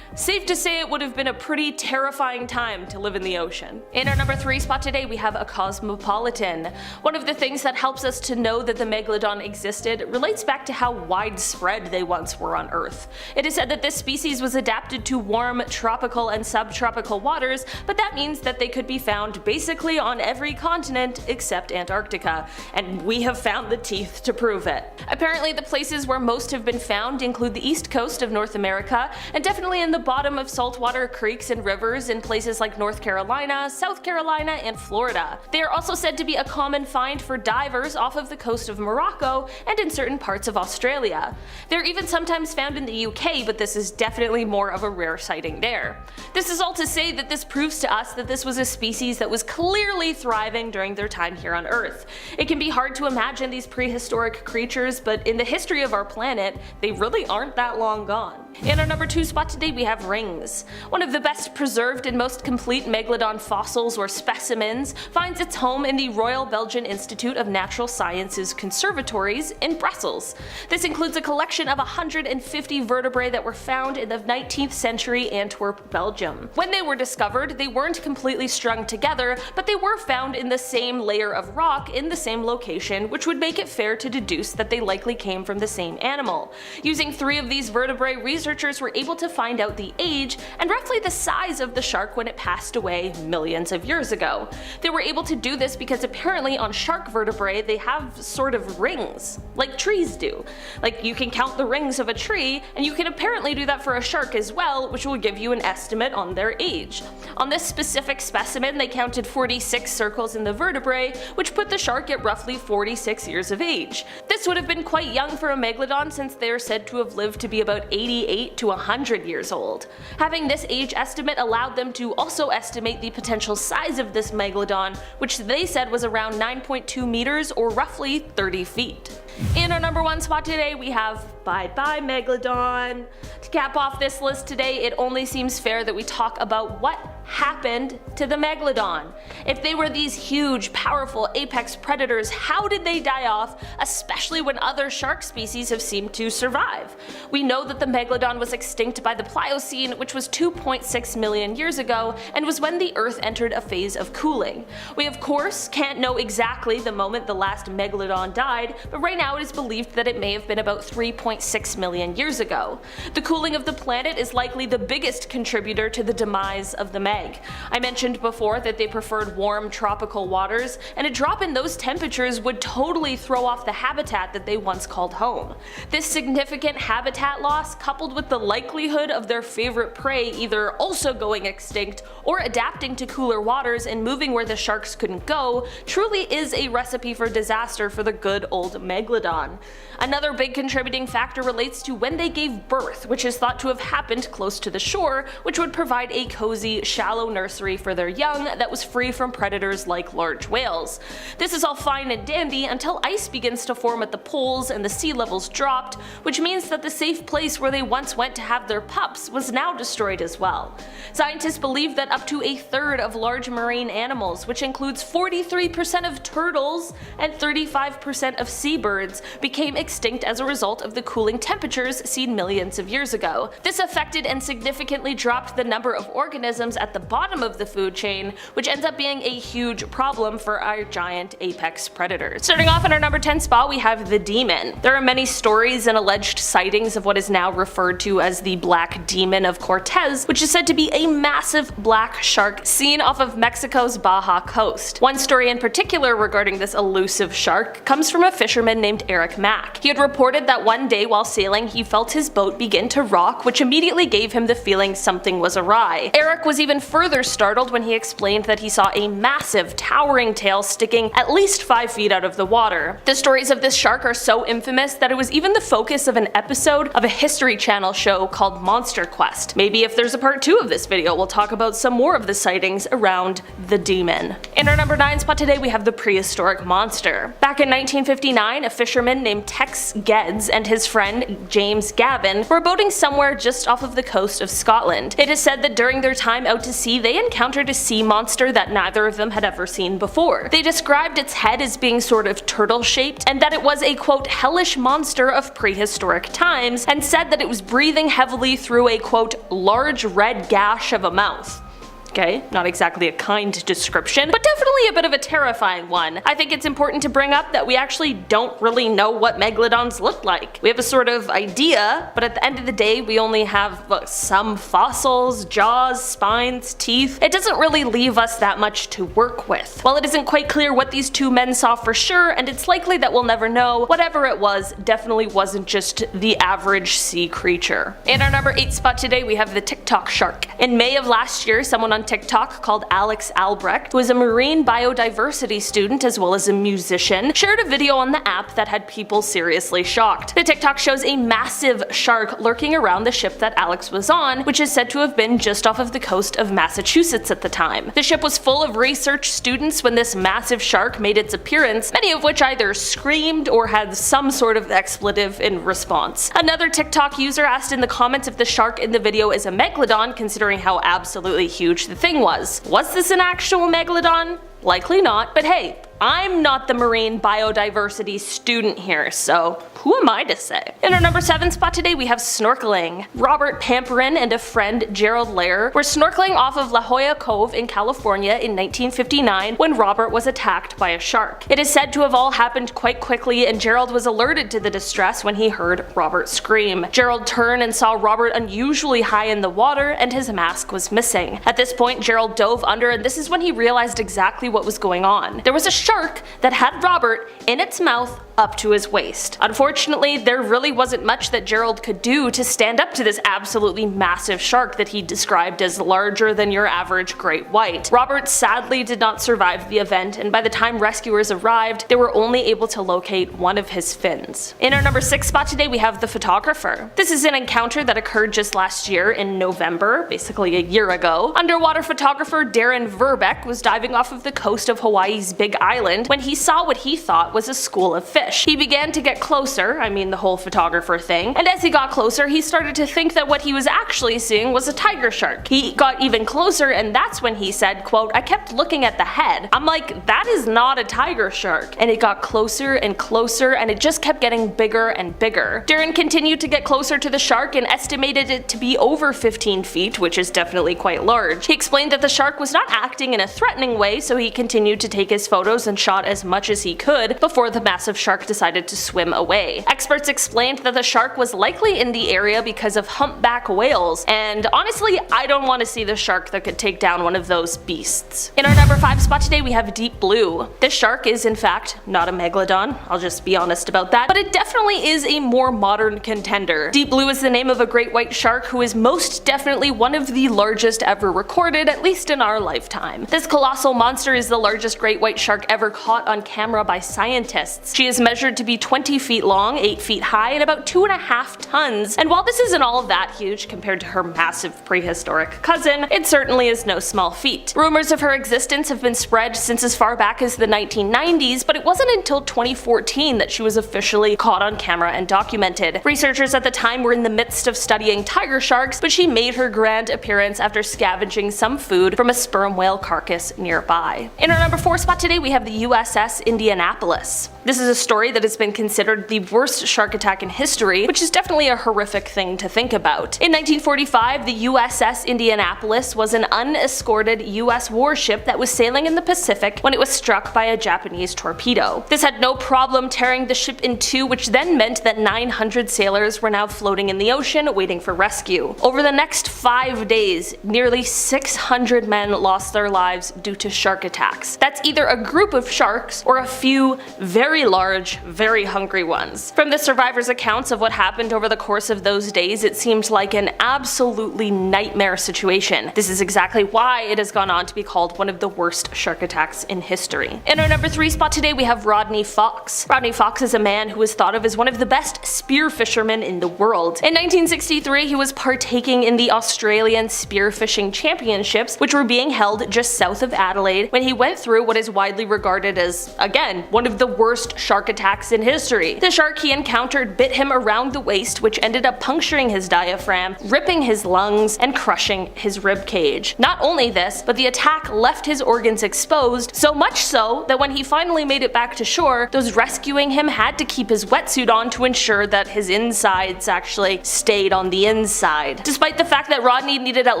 Safe to say it would have been a pretty terrifying time to live in the ocean. In our number 3 spot today we have a cosmopolitan. One of the things that helps us to know that the Megalodon existed relates back to how widespread they once were on Earth. It is said that this species was adapted to warm tropical and subtropical waters, but that means that they could be found basically on every continent except Antarctica, and we have found the teeth to prove it. Apparently the places where most have been found include the east coast of North America, and definitely in the bottom of saltwater creeks and rivers in places like North Carolina, South Carolina, and Florida. They are also said to be a common find for divers off of the coast of Morocco and in certain parts of Australia. They're even sometimes found in the UK, but this is definitely more of a rare sighting there. This is all to say that this proves to us that this was a species that was clearly thriving during their time here on Earth. It can be hard to imagine these prehistoric creatures, but in the history of our planet, they really aren't that long gone. In our number 2 spot today we have rings. One of the best preserved and most complete Megalodon fossils or specimens finds its home in the Royal Belgian Institute of Natural Sciences Conservatories in Brussels. This includes a collection of 150 vertebrae that were found in the 19th century Antwerp, Belgium. When they were discovered, they weren't completely strung together, but they were found in the same layer of rock in the same location, which would make it fair to deduce that they likely came from the same animal. Using 3 of these vertebrae, researchers were able to find out the age and roughly the size of the shark when it passed away millions of years ago. They were able to do this because apparently on shark vertebrae they have sort of rings, like trees do. Like you can count the rings of a tree, and you can apparently do that for a shark as well, which will give you an estimate on their age. On this specific specimen they counted 46 circles in the vertebrae, which put the shark at roughly 46 years of age. This would have been quite young for a Megalodon since they are said to have lived to be about 88 to 100 years old. Having this age estimate allowed them to also estimate the potential size of this Megalodon, which they said was around 9.2 meters or roughly 30 feet. In our number 1 spot today we have Bye Bye Megalodon. To cap off this list today, it only seems fair that we talk about what happened to the Megalodon. If they were these huge, powerful apex predators, how did they die off, especially when other shark species have seemed to survive? We know that the Megalodon was extinct by the Pliocene, which was 2.6 million years ago, and was when the Earth entered a phase of cooling. We of course can't know exactly the moment the last Megalodon died, but right now it is believed that it may have been about 3.6 million years ago. The cooling of the planet is likely the biggest contributor to the demise of the Meg. I mentioned before that they preferred warm tropical waters, and a drop in those temperatures would totally throw off the habitat that they once called home. This significant habitat loss, coupled with the likelihood of their favorite prey either also going extinct or adapting to cooler waters and moving where the sharks couldn't go, truly is a recipe for disaster for the good old Megalodon. Another big contributing factor relates to when they gave birth, which is thought to have happened close to the shore, which would provide a cozy, shallow nursery for their young that was free from predators like large whales. This is all fine and dandy until ice begins to form at the poles and the sea levels dropped, which means that the safe place where they once went to have their pups was now destroyed as well. Scientists believe that up to a third of large marine animals, which includes 43% of turtles and 35% of seabirds, became extinct as a result of the cooling temperatures seen millions of years ago. This affected and significantly dropped the number of organisms at the bottom of the food chain, which ends up being a huge problem for our giant apex predators. Starting off in our number 10 spot we have the demon. There are many stories and alleged sightings of what is now referred to as the Black Demon of Cortez, which is said to be a massive black shark seen off of Mexico's Baja coast. One story in particular regarding this elusive shark comes from a fisherman named named Eric Mack. He had reported that one day while sailing he felt his boat begin to rock, which immediately gave him the feeling something was awry. Eric was even further startled when he explained that he saw a massive, towering tail sticking at least 5 feet out of the water. The stories of this shark are so infamous that it was even the focus of an episode of a History Channel show called Monster Quest. Maybe if there's a part 2 of this video, we'll talk about some more of the sightings around the demon. In our number 9 spot today, we have the prehistoric monster. Back in 1959, a fisherman named Tex Geddes and his friend James Gavin were boating somewhere just off of the coast of Scotland. It is said that during their time out to sea, they encountered a sea monster that neither of them had ever seen before. They described its head as being sort of turtle-shaped, and that it was a quote hellish monster of prehistoric times, and said that it was breathing heavily through a quote large red gash of a mouth. Okay, not exactly a kind description, but definitely a bit of a terrifying one. I think it's important to bring up that we actually don't really know what megalodons look like. We have a sort of idea, but at the end of the day we only have some fossils, jaws, spines, teeth. It doesn't really leave us that much to work with. While it isn't quite clear what these two men saw for sure, and it's likely that we'll never know, whatever it was definitely wasn't just the average sea creature. In our number 8 spot today, we have the TikTok shark. In May of last year, someone on TikTok called Alex Albrecht, who is a marine biodiversity student as well as a musician, shared a video on the app that had people seriously shocked. The TikTok shows a massive shark lurking around the ship that Alex was on, which is said to have been just off of the coast of Massachusetts at the time. The ship was full of research students when this massive shark made its appearance, many of which either screamed or had some sort of expletive in response. Another TikTok user asked in the comments if the shark in the video is a megalodon, considering how absolutely huge the thing was. Was this an actual megalodon? Likely not, but hey, I'm not the marine biodiversity student here, so who am I to say? In our number 7 spot today, we have snorkeling. Robert Pamperin and a friend, Gerald Lair, were snorkeling off of La Jolla Cove in California in 1959 when Robert was attacked by a shark. It is said to have all happened quite quickly, and Gerald was alerted to the distress when he heard Robert scream. Gerald turned and saw Robert unusually high in the water, and his mask was missing. At this point, Gerald dove under, and this is when he realized exactly what was going on. There was a shark that had Robert in its mouth up to his waist. Unfortunately, there really wasn't much that Gerald could do to stand up to this absolutely massive shark that he described as larger than your average great white. Robert sadly did not survive the event, and by the time rescuers arrived, they were only able to locate one of his fins. In our number 6 spot today, we have the photographer. This is an encounter that occurred just last year in November, basically a year ago. Underwater photographer Darren Verbeck was diving off of the coast of Hawaii's Big Island when he saw what he thought was a school of fish. He began to get closer, I mean the whole photographer thing, and as he got closer he started to think that what he was actually seeing was a tiger shark. He got even closer, and that's when he said, quote, "I kept looking at the head. I'm like, that is not a tiger shark." And it got closer and closer, and it just kept getting bigger and bigger. Darren continued to get closer to the shark and estimated it to be over 15 feet, which is definitely quite large. He explained that the shark was not acting in a threatening way, so he continued to take his photos and shot as much as he could before the massive shark decided to swim away. Experts explained that the shark was likely in the area because of humpback whales, and honestly, I don't want to see the shark that could take down one of those beasts. In our number 5 spot today, we have deep blue. This shark is in fact not a megalodon, I'll just be honest about that, but it definitely is a more modern contender. Deep blue is the name of a great white shark who is most definitely one of the largest ever recorded, at least in our lifetime. This colossal monster is the largest great white shark ever caught on camera by scientists. She is measured to be 20 feet long, 8 feet high, and about 2.5 tons, and while this isn't all that huge compared to her massive prehistoric cousin, it certainly is no small feat. Rumors of her existence have been spread since as far back as the 1990s, but it wasn't until 2014 that she was officially caught on camera and documented. Researchers at the time were in the midst of studying tiger sharks, but she made her grand appearance after scavenging some food from a sperm whale carcass nearby. In our number 4 spot today, we have the USS Indianapolis. This is a story that has been considered the worst shark attack in history, which is definitely a horrific thing to think about. In 1945, the USS Indianapolis was an unescorted US warship that was sailing in the Pacific when it was struck by a Japanese torpedo. This had no problem tearing the ship in two, which then meant that 900 sailors were now floating in the ocean waiting for rescue. Over the next 5 days, nearly 600 men lost their lives due to shark attacks. That's either a group group of sharks or a few very large, very hungry ones. From the survivors' accounts of what happened over the course of those days, it seemed like an absolutely nightmare situation. This is exactly why it has gone on to be called one of the worst shark attacks in history. In our number 3 spot today, we have Rodney Fox. Rodney Fox is a man who is thought of as one of the best spear fishermen in the world. In 1963, he was partaking in the Australian Spearfishing Championships, which were being held just south of Adelaide, when he went through what is widely regarded as, again, one of the worst shark attacks in history. The shark he encountered bit him around the waist, which ended up puncturing his diaphragm, ripping his lungs, and crushing his rib cage. Not only this, but the attack left his organs exposed, so much so that when he finally made it back to shore, those rescuing him had to keep his wetsuit on to ensure that his insides actually stayed on the inside. Despite the fact that Rodney needed at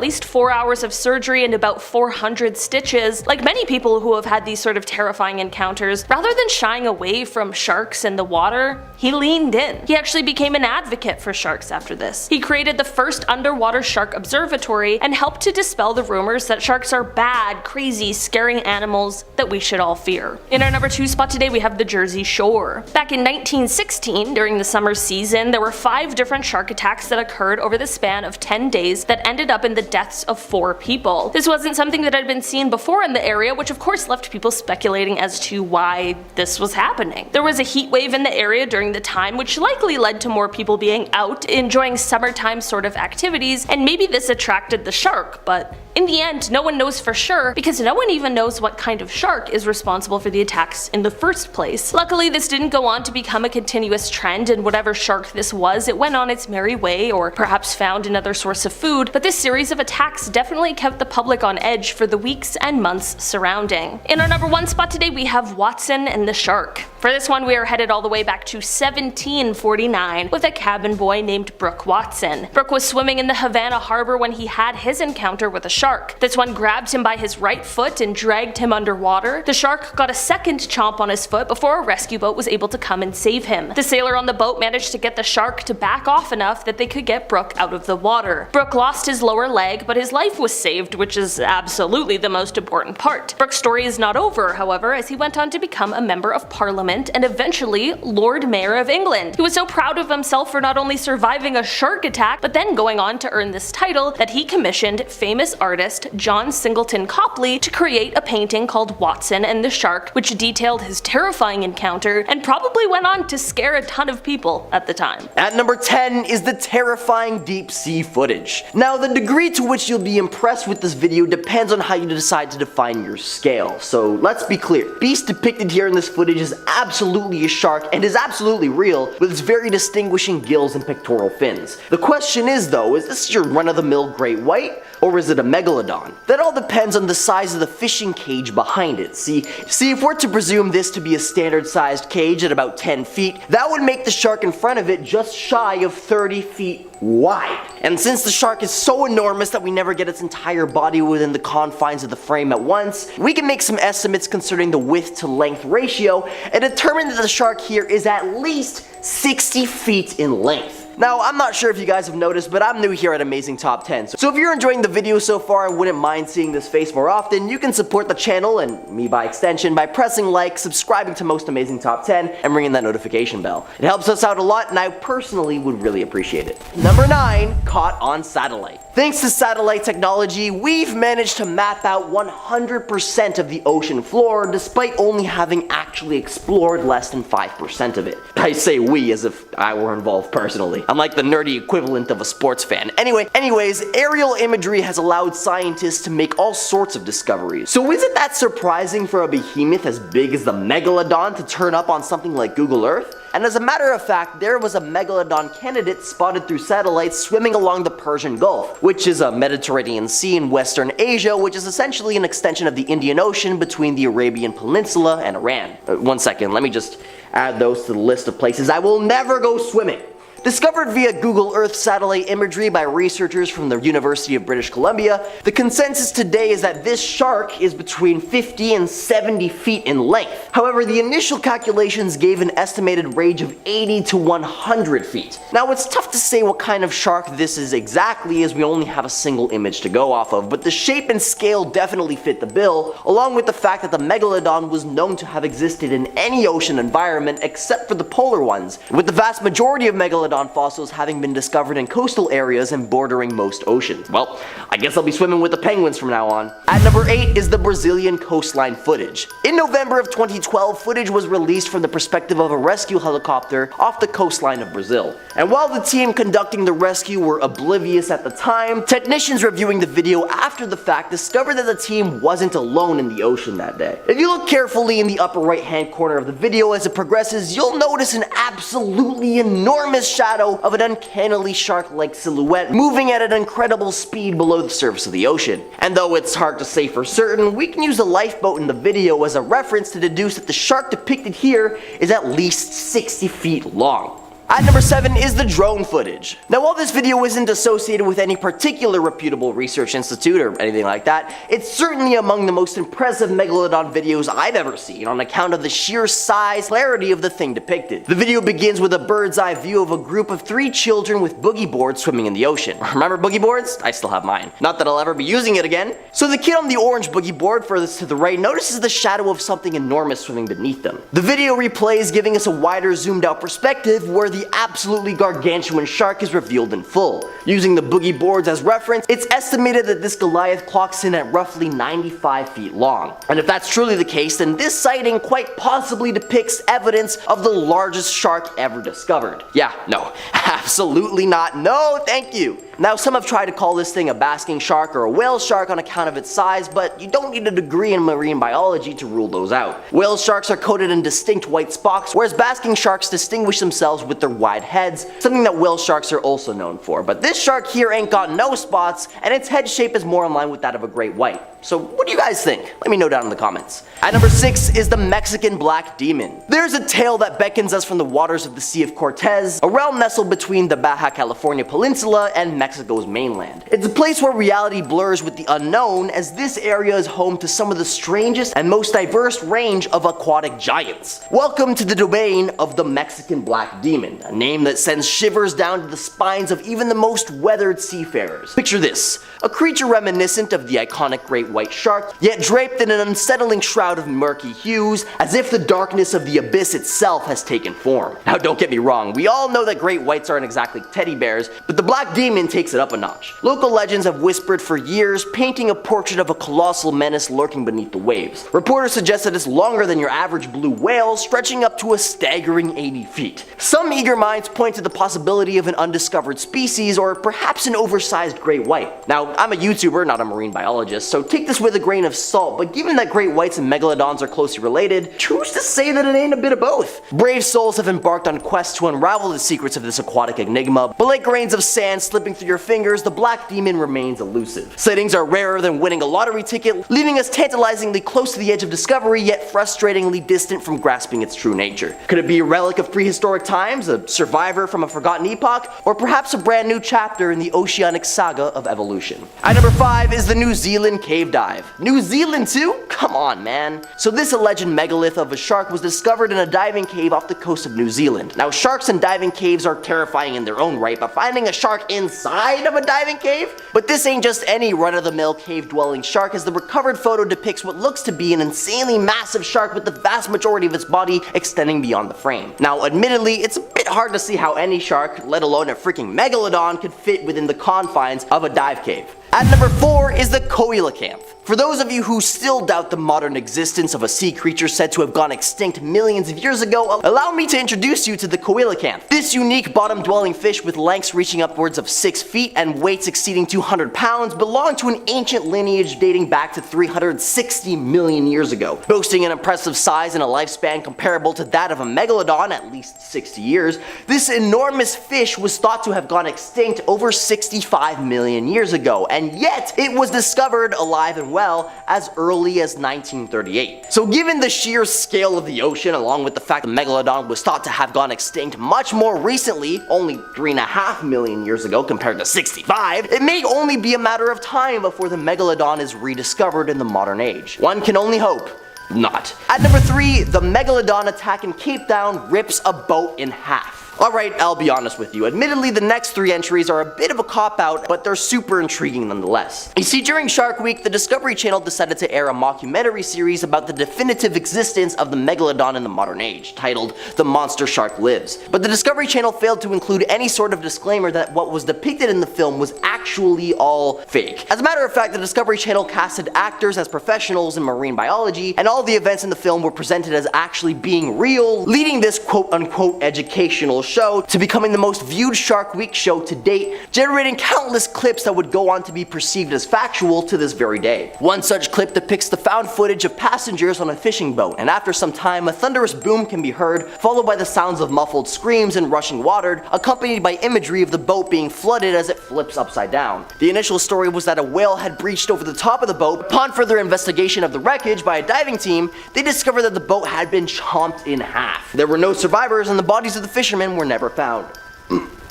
least 4 hours of surgery and about 400 stitches, like many people who have had these sort of terrifying encounters, rather than shying away from sharks in the water, he leaned in. He actually became an advocate for sharks after this. He created the first underwater shark observatory and helped to dispel the rumors that sharks are bad, crazy, scary animals that we should all fear. In our number 2 spot today, we have the Jersey Shore. Back in 1916, during the summer season, there were 5 different shark attacks that occurred over the span of 10 days that ended up in the deaths of 4 people. This wasn't something that had been seen before in the area, which of course left people speculating as to why this was happening. There was a heat wave in the area during the time, which likely led to more people being out, enjoying summertime sort of activities, and maybe this attracted the shark, but in the end, no one knows for sure because no one even knows what kind of shark is responsible for the attacks in the first place. Luckily, this didn't go on to become a continuous trend, and whatever shark this was, it went on its merry way or perhaps found another source of food, but this series of attacks definitely kept the public on edge for the weeks and months surrounding. In our number 1 spot today, we have Watson and the Shark. For this one, we are headed all the way back to 1749 with a cabin boy named Brooke Watson. Brooke was swimming in the Havana harbor when he had his encounter with a shark. This one grabbed him by his right foot and dragged him underwater. The shark got a second chomp on his foot before a rescue boat was able to come and save him. The sailor on the boat managed to get the shark to back off enough that they could get Brooke out of the water. Brooke lost his lower leg, but his life was saved, which is absolutely the most important part. Brooke's story is not over, however, as he went on to become a member of Parliament and eventually Lord Mayor of England. He was so proud of himself for not only surviving a shark attack, but then going on to earn this title that he commissioned famous artist John Singleton Copley to create a painting called Watson and the Shark, which detailed his terrifying encounter and probably went on to scare a ton of people at the time. At number 10 is the terrifying deep sea footage. Now, the degree to which you'll be impressed with this video depends on how you decide to define your scale. So let's be clear. Beast depicted here in this footage is absolutely a shark and is absolutely real, with its very distinguishing gills and pectoral fins. The question is though, is this your run-of-the-mill great white, or is it a megalodon? That all depends on the size of the fishing cage behind it. See, if we're to presume this to be a standard sized cage at about 10 feet, that would make the shark in front of it just shy of 30 feet wide. And since the shark is so enormous that we never get its entire body within the confines of the frame at once, we can make some estimates concerning the width to length ratio and determine that the shark here is at least 60 feet in length. Now, I'm not sure if you guys have noticed, but I'm new here at Amazing Top 10. So if you're enjoying the video so far and wouldn't mind seeing this face more often, you can support the channel, and me by extension, by pressing like, subscribing to Most Amazing Top 10, and ringing that notification bell. It helps us out a lot, and I personally would really appreciate it. Number 9, caught on satellite. Thanks to satellite technology, we've managed to map out 100% of the ocean floor, despite only having actually explored less than 5% of it. I say we as if I were involved personally. I'm like the nerdy equivalent of a sports fan. Anyways, aerial imagery has allowed scientists to make all sorts of discoveries. So is it that surprising for a behemoth as big as the Megalodon to turn up on something like Google Earth? And as a matter of fact, there was a Megalodon candidate spotted through satellites swimming along the Persian Gulf, which is a Mediterranean Sea in Western Asia, which is essentially an extension of the Indian Ocean between the Arabian Peninsula and Iran. One second, let me just add those to the list of places I will never go swimming. Discovered via Google Earth satellite imagery by researchers from the University of British Columbia, the consensus today is that this shark is between 50 and 70 feet in length. However, the initial calculations gave an estimated range of 80 to 100 feet. Now, it's tough to say what kind of shark this is exactly, as we only have a single image to go off of, but the shape and scale definitely fit the bill, along with the fact that the Megalodon was known to have existed in any ocean environment except for the polar ones, with the vast majority of Megalodon fossils having been discovered in coastal areas and bordering most oceans. Well, I guess I'll be swimming with the penguins from now on. At number 8 is the Brazilian coastline footage. In November of 2012, footage was released from the perspective of a rescue helicopter off the coastline of Brazil. And while the team conducting the rescue were oblivious at the time, technicians reviewing the video after the fact discovered that the team wasn't alone in the ocean that day. If you look carefully in the upper right hand corner of the video as it progresses, you'll notice an absolutely enormous shadow of an uncannily shark-like silhouette moving at an incredible speed below the surface of the ocean. And though it's hard to say for certain, we can use a lifeboat in the video as a reference to deduce that the shark depicted here is at least 60 feet long. At number 7 is the drone footage. Now, while this video isn't associated with any particular reputable research institute or anything like that, it's certainly among the most impressive Megalodon videos I've ever seen on account of the sheer size and clarity of the thing depicted. The video begins with a bird's eye view of a group of 3 children with boogie boards swimming in the ocean. Remember boogie boards? I still have mine. Not that I'll ever be using it again. So the kid on the orange boogie board furthest to the right notices the shadow of something enormous swimming beneath them. The video replays, giving us a wider zoomed out perspective where the absolutely gargantuan shark is revealed in full. Using the boogie boards as reference, it's estimated that this Goliath clocks in at roughly 95 feet long. And if that's truly the case, then this sighting quite possibly depicts evidence of the largest shark ever discovered. Yeah, no, absolutely not. No, thank you. Now, some have tried to call this thing a basking shark or a whale shark on account of its size, but you don't need a degree in marine biology to rule those out. Whale sharks are coated in distinct white spots, whereas basking sharks distinguish themselves with their wide heads, something that whale sharks are also known for. But this shark here ain't got no spots, and its head shape is more in line with that of a great white. So what do you guys think? Let me know down in the comments. At number 6 is the Mexican black demon. There's a tale that beckons us from the waters of the Sea of Cortez, a realm nestled between the Baja California Peninsula and Mexico's mainland. It's a place where reality blurs with the unknown, as this area is home to some of the strangest and most diverse range of aquatic giants. Welcome to the domain of the Mexican black demon, a name that sends shivers down to the spines of even the most weathered seafarers. Picture this, a creature reminiscent of the iconic great white shark, yet draped in an unsettling shroud of murky hues, as if the darkness of the abyss itself has taken form. Now, don't get me wrong, we all know that great whites aren't exactly teddy bears, but the black demon takes it up a notch. Local legends have whispered for years, painting a portrait of a colossal menace lurking beneath the waves. Reporters suggest that it's longer than your average blue whale, stretching up to a staggering 80 feet. Some eager minds point to the possibility of an undiscovered species, or perhaps an oversized great white. Now, I'm a YouTuber, not a marine biologist, so take this with a grain of salt, but given that great whites and megalodons are closely related, choose to say that it ain't a bit of both. Brave souls have embarked on quests to unravel the secrets of this aquatic enigma, but like grains of sand slipping through your fingers, the black demon remains elusive. Sightings are rarer than winning a lottery ticket, leaving us tantalizingly close to the edge of discovery, yet frustratingly distant from grasping its true nature. Could it be a relic of prehistoric times, a survivor from a forgotten epoch, or perhaps a brand new chapter in the oceanic saga of evolution? At number 5 is the New Zealand cave dive. New Zealand too? Come on, man. So this alleged megalith of a shark was discovered in a diving cave off the coast of New Zealand. Now, sharks in diving caves are terrifying in their own right, but finding a shark inside of a diving cave? But this ain't just any run-of-the-mill cave-dwelling shark, as the recovered photo depicts what looks to be an insanely massive shark with the vast majority of its body extending beyond the frame. Now, admittedly, it's a bit hard to see how any shark, let alone a freaking megalodon, could fit within the confines of a dive cave. At number 4 is the coelacanth. For those of you who still doubt the modern existence of a sea creature said to have gone extinct millions of years ago, allow me to introduce you to the coelacanth. This unique bottom-dwelling fish with lengths reaching upwards of 6 feet and weights exceeding 200 pounds belonged to an ancient lineage dating back to 360 million years ago. Boasting an impressive size and a lifespan comparable to that of a megalodon, at least 60 years, this enormous fish was thought to have gone extinct over 65 million years ago, and and yet it was discovered alive and well as early as 1938. So given the sheer scale of the ocean, along with the fact that Megalodon was thought to have gone extinct much more recently, only 3.5 million years ago compared to 65, it may only be a matter of time before the Megalodon is rediscovered in the modern age. One can only hope not. At number 3, the Megalodon attack in Cape Town rips a boat in half. Alright, I'll be honest with you. Admittedly, the next 3 entries are a bit of a cop-out, but they're super intriguing nonetheless. You see, during Shark Week, the Discovery Channel decided to air a mockumentary series about the definitive existence of the Megalodon in the modern age, titled The Monster Shark Lives. But the Discovery Channel failed to include any sort of disclaimer that what was depicted in the film was actually all fake. As a matter of fact, the Discovery Channel casted actors as professionals in marine biology, and all the events in the film were presented as actually being real, leading this quote-unquote educational show to becoming the most viewed Shark Week show to date, generating countless clips that would go on to be perceived as factual to this very day. One such clip depicts the found footage of passengers on a fishing boat, and after some time a thunderous boom can be heard, followed by the sounds of muffled screams and rushing water, accompanied by imagery of the boat being flooded as it flips upside down. The initial story was that a whale had breached over the top of the boat. Upon further investigation of the wreckage by a diving team, they discovered that the boat had been chomped in half. There were no survivors, and the bodies of the fishermen were never found.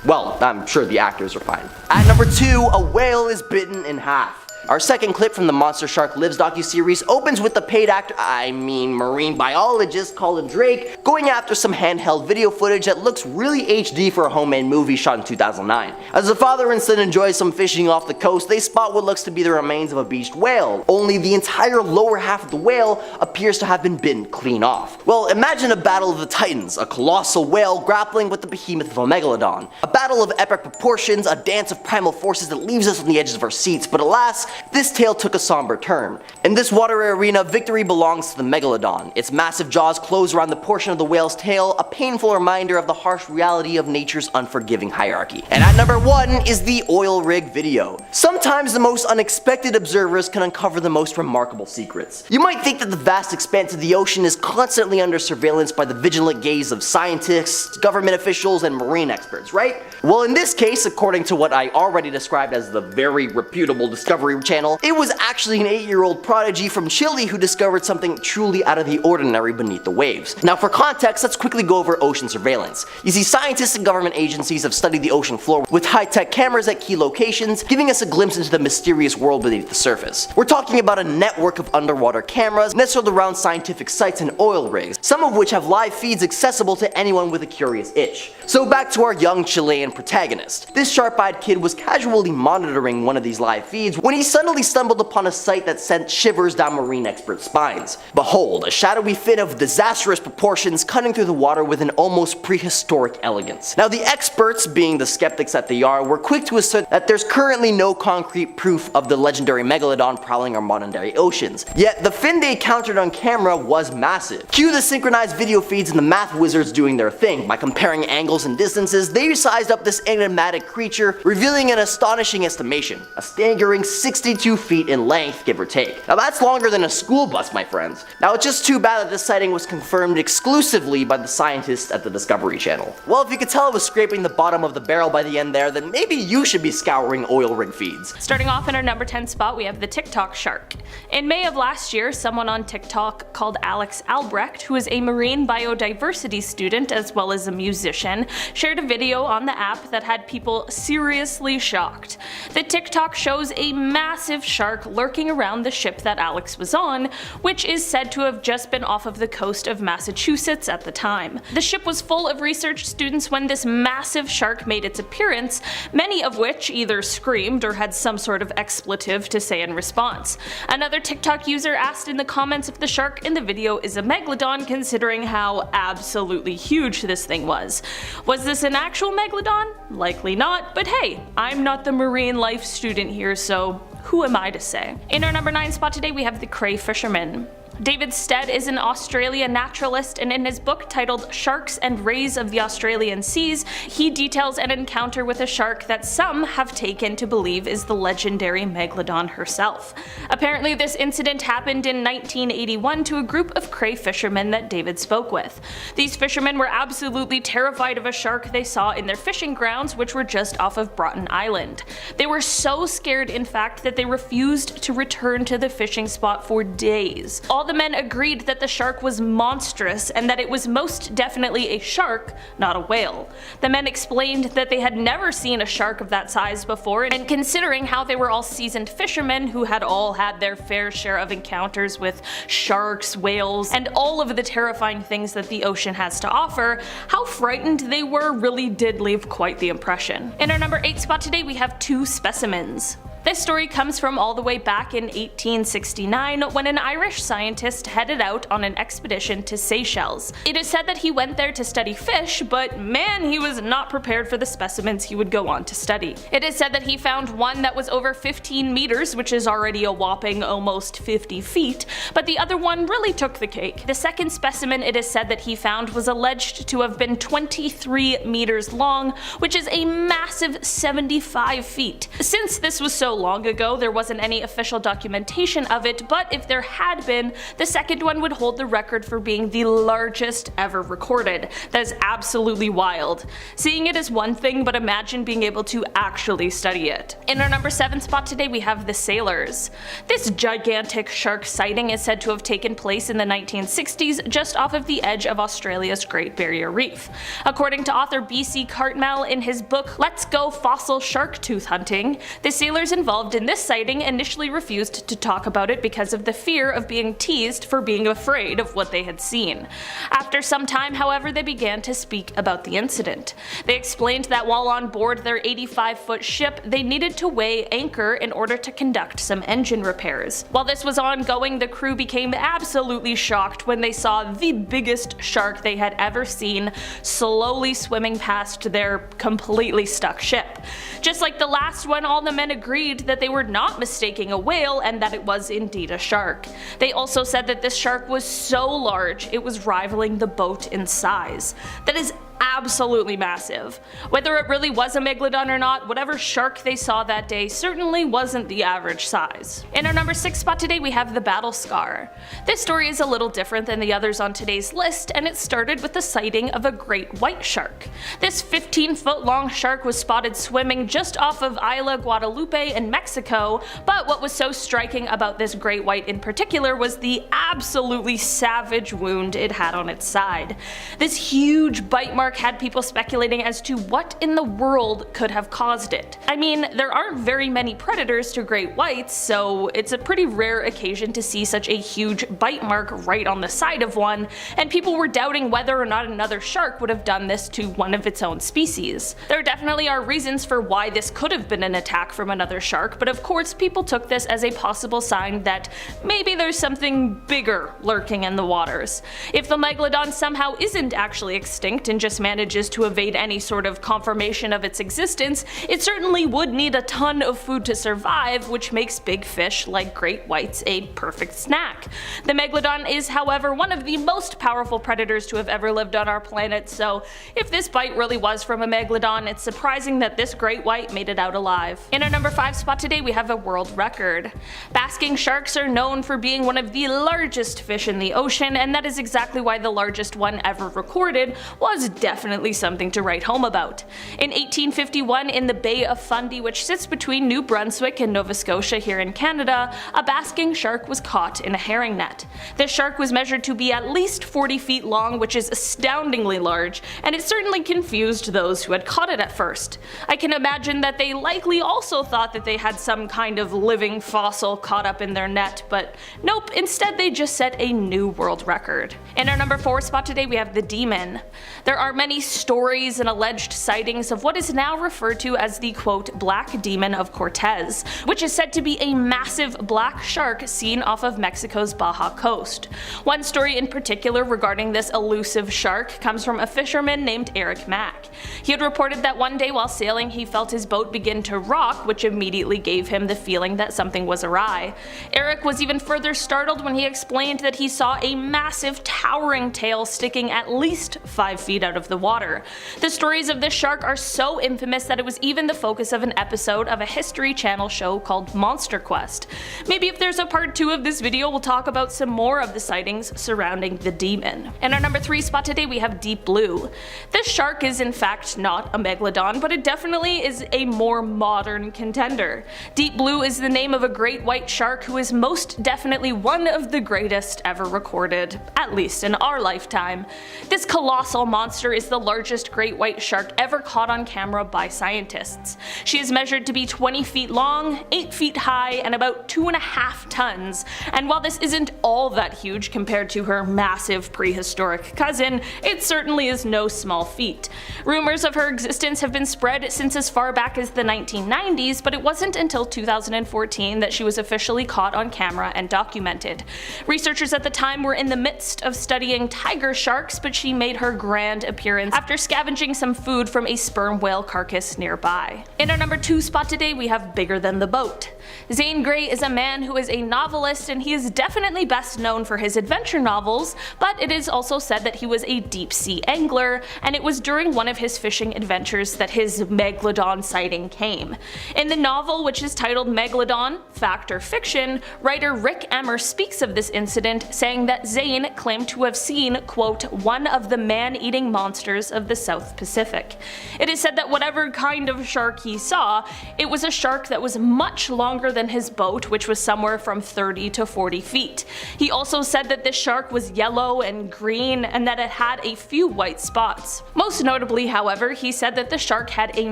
Well, I'm sure the actors are fine. At number 2, a whale is bitten in half. Our second clip from the Monster Shark Lives docuseries opens with the paid actor, marine biologist Colin Drake, going after some handheld video footage that looks really HD for a homemade movie shot in 2009. As the father and son enjoy some fishing off the coast, they spot what looks to be the remains of a beached whale. Only the entire lower half of the whale appears to have been bitten clean off. Well, imagine a battle of the titans, a colossal whale grappling with the behemoth of a megalodon. A battle of epic proportions, a dance of primal forces that leaves us on the edges of our seats, but alas, this tale took a somber turn. In this watery arena, victory belongs to the Megalodon. Its massive jaws close around the portion of the whale's tail, a painful reminder of the harsh reality of nature's unforgiving hierarchy. And at number 1 is the oil rig video. Sometimes the most unexpected observers can uncover the most remarkable secrets. You might think that the vast expanse of the ocean is constantly under surveillance by the vigilant gaze of scientists, government officials, and marine experts, right? Well, in this case, according to what I already described as the very reputable Discovery Channel, it was actually an 8-year-old prodigy from Chile who discovered something truly out of the ordinary beneath the waves. Now for context, let's quickly go over ocean surveillance. You see, scientists and government agencies have studied the ocean floor with high-tech cameras at key locations, giving us a glimpse into the mysterious world beneath the surface. We're talking about a network of underwater cameras nestled around scientific sites and oil rigs, some of which have live feeds accessible to anyone with a curious itch. So back to our young Chilean protagonist. This sharp-eyed kid was casually monitoring one of these live feeds when he suddenly stumbled upon a sight that sent shivers down marine experts' spines. Behold, a shadowy fin of disastrous proportions cutting through the water with an almost prehistoric elegance. Now the experts, being the skeptics that they are, were quick to assert that there's currently no concrete proof of the legendary Megalodon prowling our modern-day oceans. Yet the fin they encountered on camera was massive. Cue the synchronized video feeds and the math wizards doing their thing. By comparing angles and distances, they sized up this enigmatic creature, revealing an astonishing estimation, a staggering 62 feet in length, give or take. Now that's longer than a school bus, my friends. Now it's just too bad that this sighting was confirmed exclusively by the scientists at the Discovery Channel. Well, if you could tell it was scraping the bottom of the barrel by the end there, then maybe you should be scouring oil rig feeds. Starting off in our number 10 spot, we have the TikTok shark. In May of last year, someone on TikTok called Alex Albrecht, who is a marine biodiversity student as well as a musician, shared a video on the app that had people seriously shocked. The TikTok shows a massive shark lurking around the ship that Alex was on, which is said to have just been off of the coast of Massachusetts at the time. The ship was full of research students when this massive shark made its appearance, many of which either screamed or had some sort of expletive to say in response. Another TikTok user asked in the comments if the shark in the video is a megalodon, considering how absolutely huge this thing was. Was this an actual megalodon? Likely not, but hey, I'm not the marine life student here, so who am I to say? In our number 9 spot today, we have the cray fisherman. David Stead is an Australian naturalist, and in his book titled Sharks and Rays of the Australian Seas, he details an encounter with a shark that some have taken to believe is the legendary Megalodon herself. Apparently this incident happened in 1981 to a group of cray fishermen that David spoke with. These fishermen were absolutely terrified of a shark they saw in their fishing grounds, which were just off of Broughton Island. They were so scared, in fact, that they refused to return to the fishing spot for days. All the men agreed that the shark was monstrous and that it was most definitely a shark, not a whale. The men explained that they had never seen a shark of that size before, and considering how they were all seasoned fishermen who had all had their fair share of encounters with sharks, whales, and all of the terrifying things that the ocean has to offer, how frightened they were really did leave quite the impression. In our number 8 spot today, we have 2 specimens. This story comes from all the way back in 1869 when an Irish scientist headed out on an expedition to Seychelles. It is said that he went there to study fish, but man, he was not prepared for the specimens he would go on to study. It is said that he found one that was over 15 meters, which is already a whopping almost 50 feet, but the other one really took the cake. The second specimen it is said that he found was alleged to have been 23 meters long, which is a massive 75 feet. Since this was so long ago, there wasn't any official documentation of it, but if there had been, the second one would hold the record for being the largest ever recorded. That is absolutely wild. Seeing it is one thing, but imagine being able to actually study it. In our number 7 spot today, we have the sailors. This gigantic shark sighting is said to have taken place in the 1960s just off of the edge of Australia's Great Barrier Reef. According to author B.C. Cartmel in his book Let's Go Fossil Shark Tooth Hunting, the sailors involved in this sighting initially refused to talk about it because of the fear of being teased for being afraid of what they had seen. After some time, however, they began to speak about the incident. They explained that while on board their 85-foot ship, they needed to weigh anchor in order to conduct some engine repairs. While this was ongoing, the crew became absolutely shocked when they saw the biggest shark they had ever seen slowly swimming past their completely stuck ship. Just like the last one, all the men agreed that they were not mistaking a whale and that it was indeed a shark. They also said that this shark was so large it was rivaling the boat in size. That is absolutely massive. Whether it really was a Megalodon or not, whatever shark they saw that day certainly wasn't the average size. In our number 6 spot today, we have the battle scar. This story is a little different than the others on today's list, and it started with the sighting of a great white shark. This 15-foot long shark was spotted swimming just off of Isla Guadalupe in Mexico, but what was so striking about this great white in particular was the absolutely savage wound it had on its side. This huge bite mark had people speculating as to what in the world could have caused it. I mean, there aren't very many predators to great whites, so it's a pretty rare occasion to see such a huge bite mark right on the side of one, and people were doubting whether or not another shark would have done this to one of its own species. There definitely are reasons for why this could have been an attack from another shark, but of course people took this as a possible sign that maybe there's something bigger lurking in the waters. If the Megalodon somehow isn't actually extinct and just manages to evade any sort of confirmation of its existence, it certainly would need a ton of food to survive, which makes big fish like great whites a perfect snack. The Megalodon is, however, one of the most powerful predators to have ever lived on our planet, so if this bite really was from a Megalodon, it's surprising that this great white made it out alive. In our number 5 spot today, we have a world record. Basking sharks are known for being one of the largest fish in the ocean, and that is exactly why the largest one ever recorded was definitely something to write home about. In 1851, in the Bay of Fundy, which sits between New Brunswick and Nova Scotia here in Canada, a basking shark was caught in a herring net. This shark was measured to be at least 40 feet long, which is astoundingly large, and it certainly confused those who had caught it at first. I can imagine that they likely also thought that they had some kind of living fossil caught up in their net, but nope, instead they just set a new world record. In our number 4 spot today, we have the demon. There are many stories and alleged sightings of what is now referred to as the quote Black Demon of Cortez, which is said to be a massive black shark seen off of Mexico's Baja coast. One story in particular regarding this elusive shark comes from a fisherman named Eric Mack. He had reported that one day while sailing he felt his boat begin to rock, which immediately gave him the feeling that something was awry. Eric was even further startled when he explained that he saw a massive towering tail sticking at least 5 feet out of the water. The stories of this shark are so infamous that it was even the focus of an episode of a History Channel show called Monster Quest. Maybe if there's a part 2 of this video, we'll talk about some more of the sightings surrounding the demon. In our number 3 spot today, we have Deep Blue. This shark is in fact not a megalodon, but it definitely is a more modern contender. Deep Blue is the name of a great white shark who is most definitely one of the greatest ever recorded, at least in our lifetime. This colossal monster is the largest great white shark ever caught on camera by scientists. She is measured to be 20 feet long, 8 feet high, and about 2.5 tons, and while this isn't all that huge compared to her massive prehistoric cousin, it certainly is no small feat. Rumors of her existence have been spread since as far back as the 1990s, but it wasn't until 2014 that she was officially caught on camera and documented. Researchers at the time were in the midst of studying tiger sharks, but she made her grand appearance after scavenging some food from a sperm whale carcass nearby. In our number 2 spot today, we have Bigger Than the Boat. Zane Grey is a man who is a novelist, and he is definitely best known for his adventure novels, but it is also said that he was a deep sea angler, and it was during one of his fishing adventures that his Megalodon sighting came. In the novel, which is titled Megalodon, Fact or Fiction, writer Rick Emmer speaks of this incident, saying that Zane claimed to have seen, quote, one of the man-eating monsters of the South Pacific. It is said that whatever kind of shark he saw, it was a shark that was much longer than his boat, which was somewhere from 30 to 40 feet. He also said that this shark was yellow and green and that it had a few white spots. Most notably, however, he said that the shark had a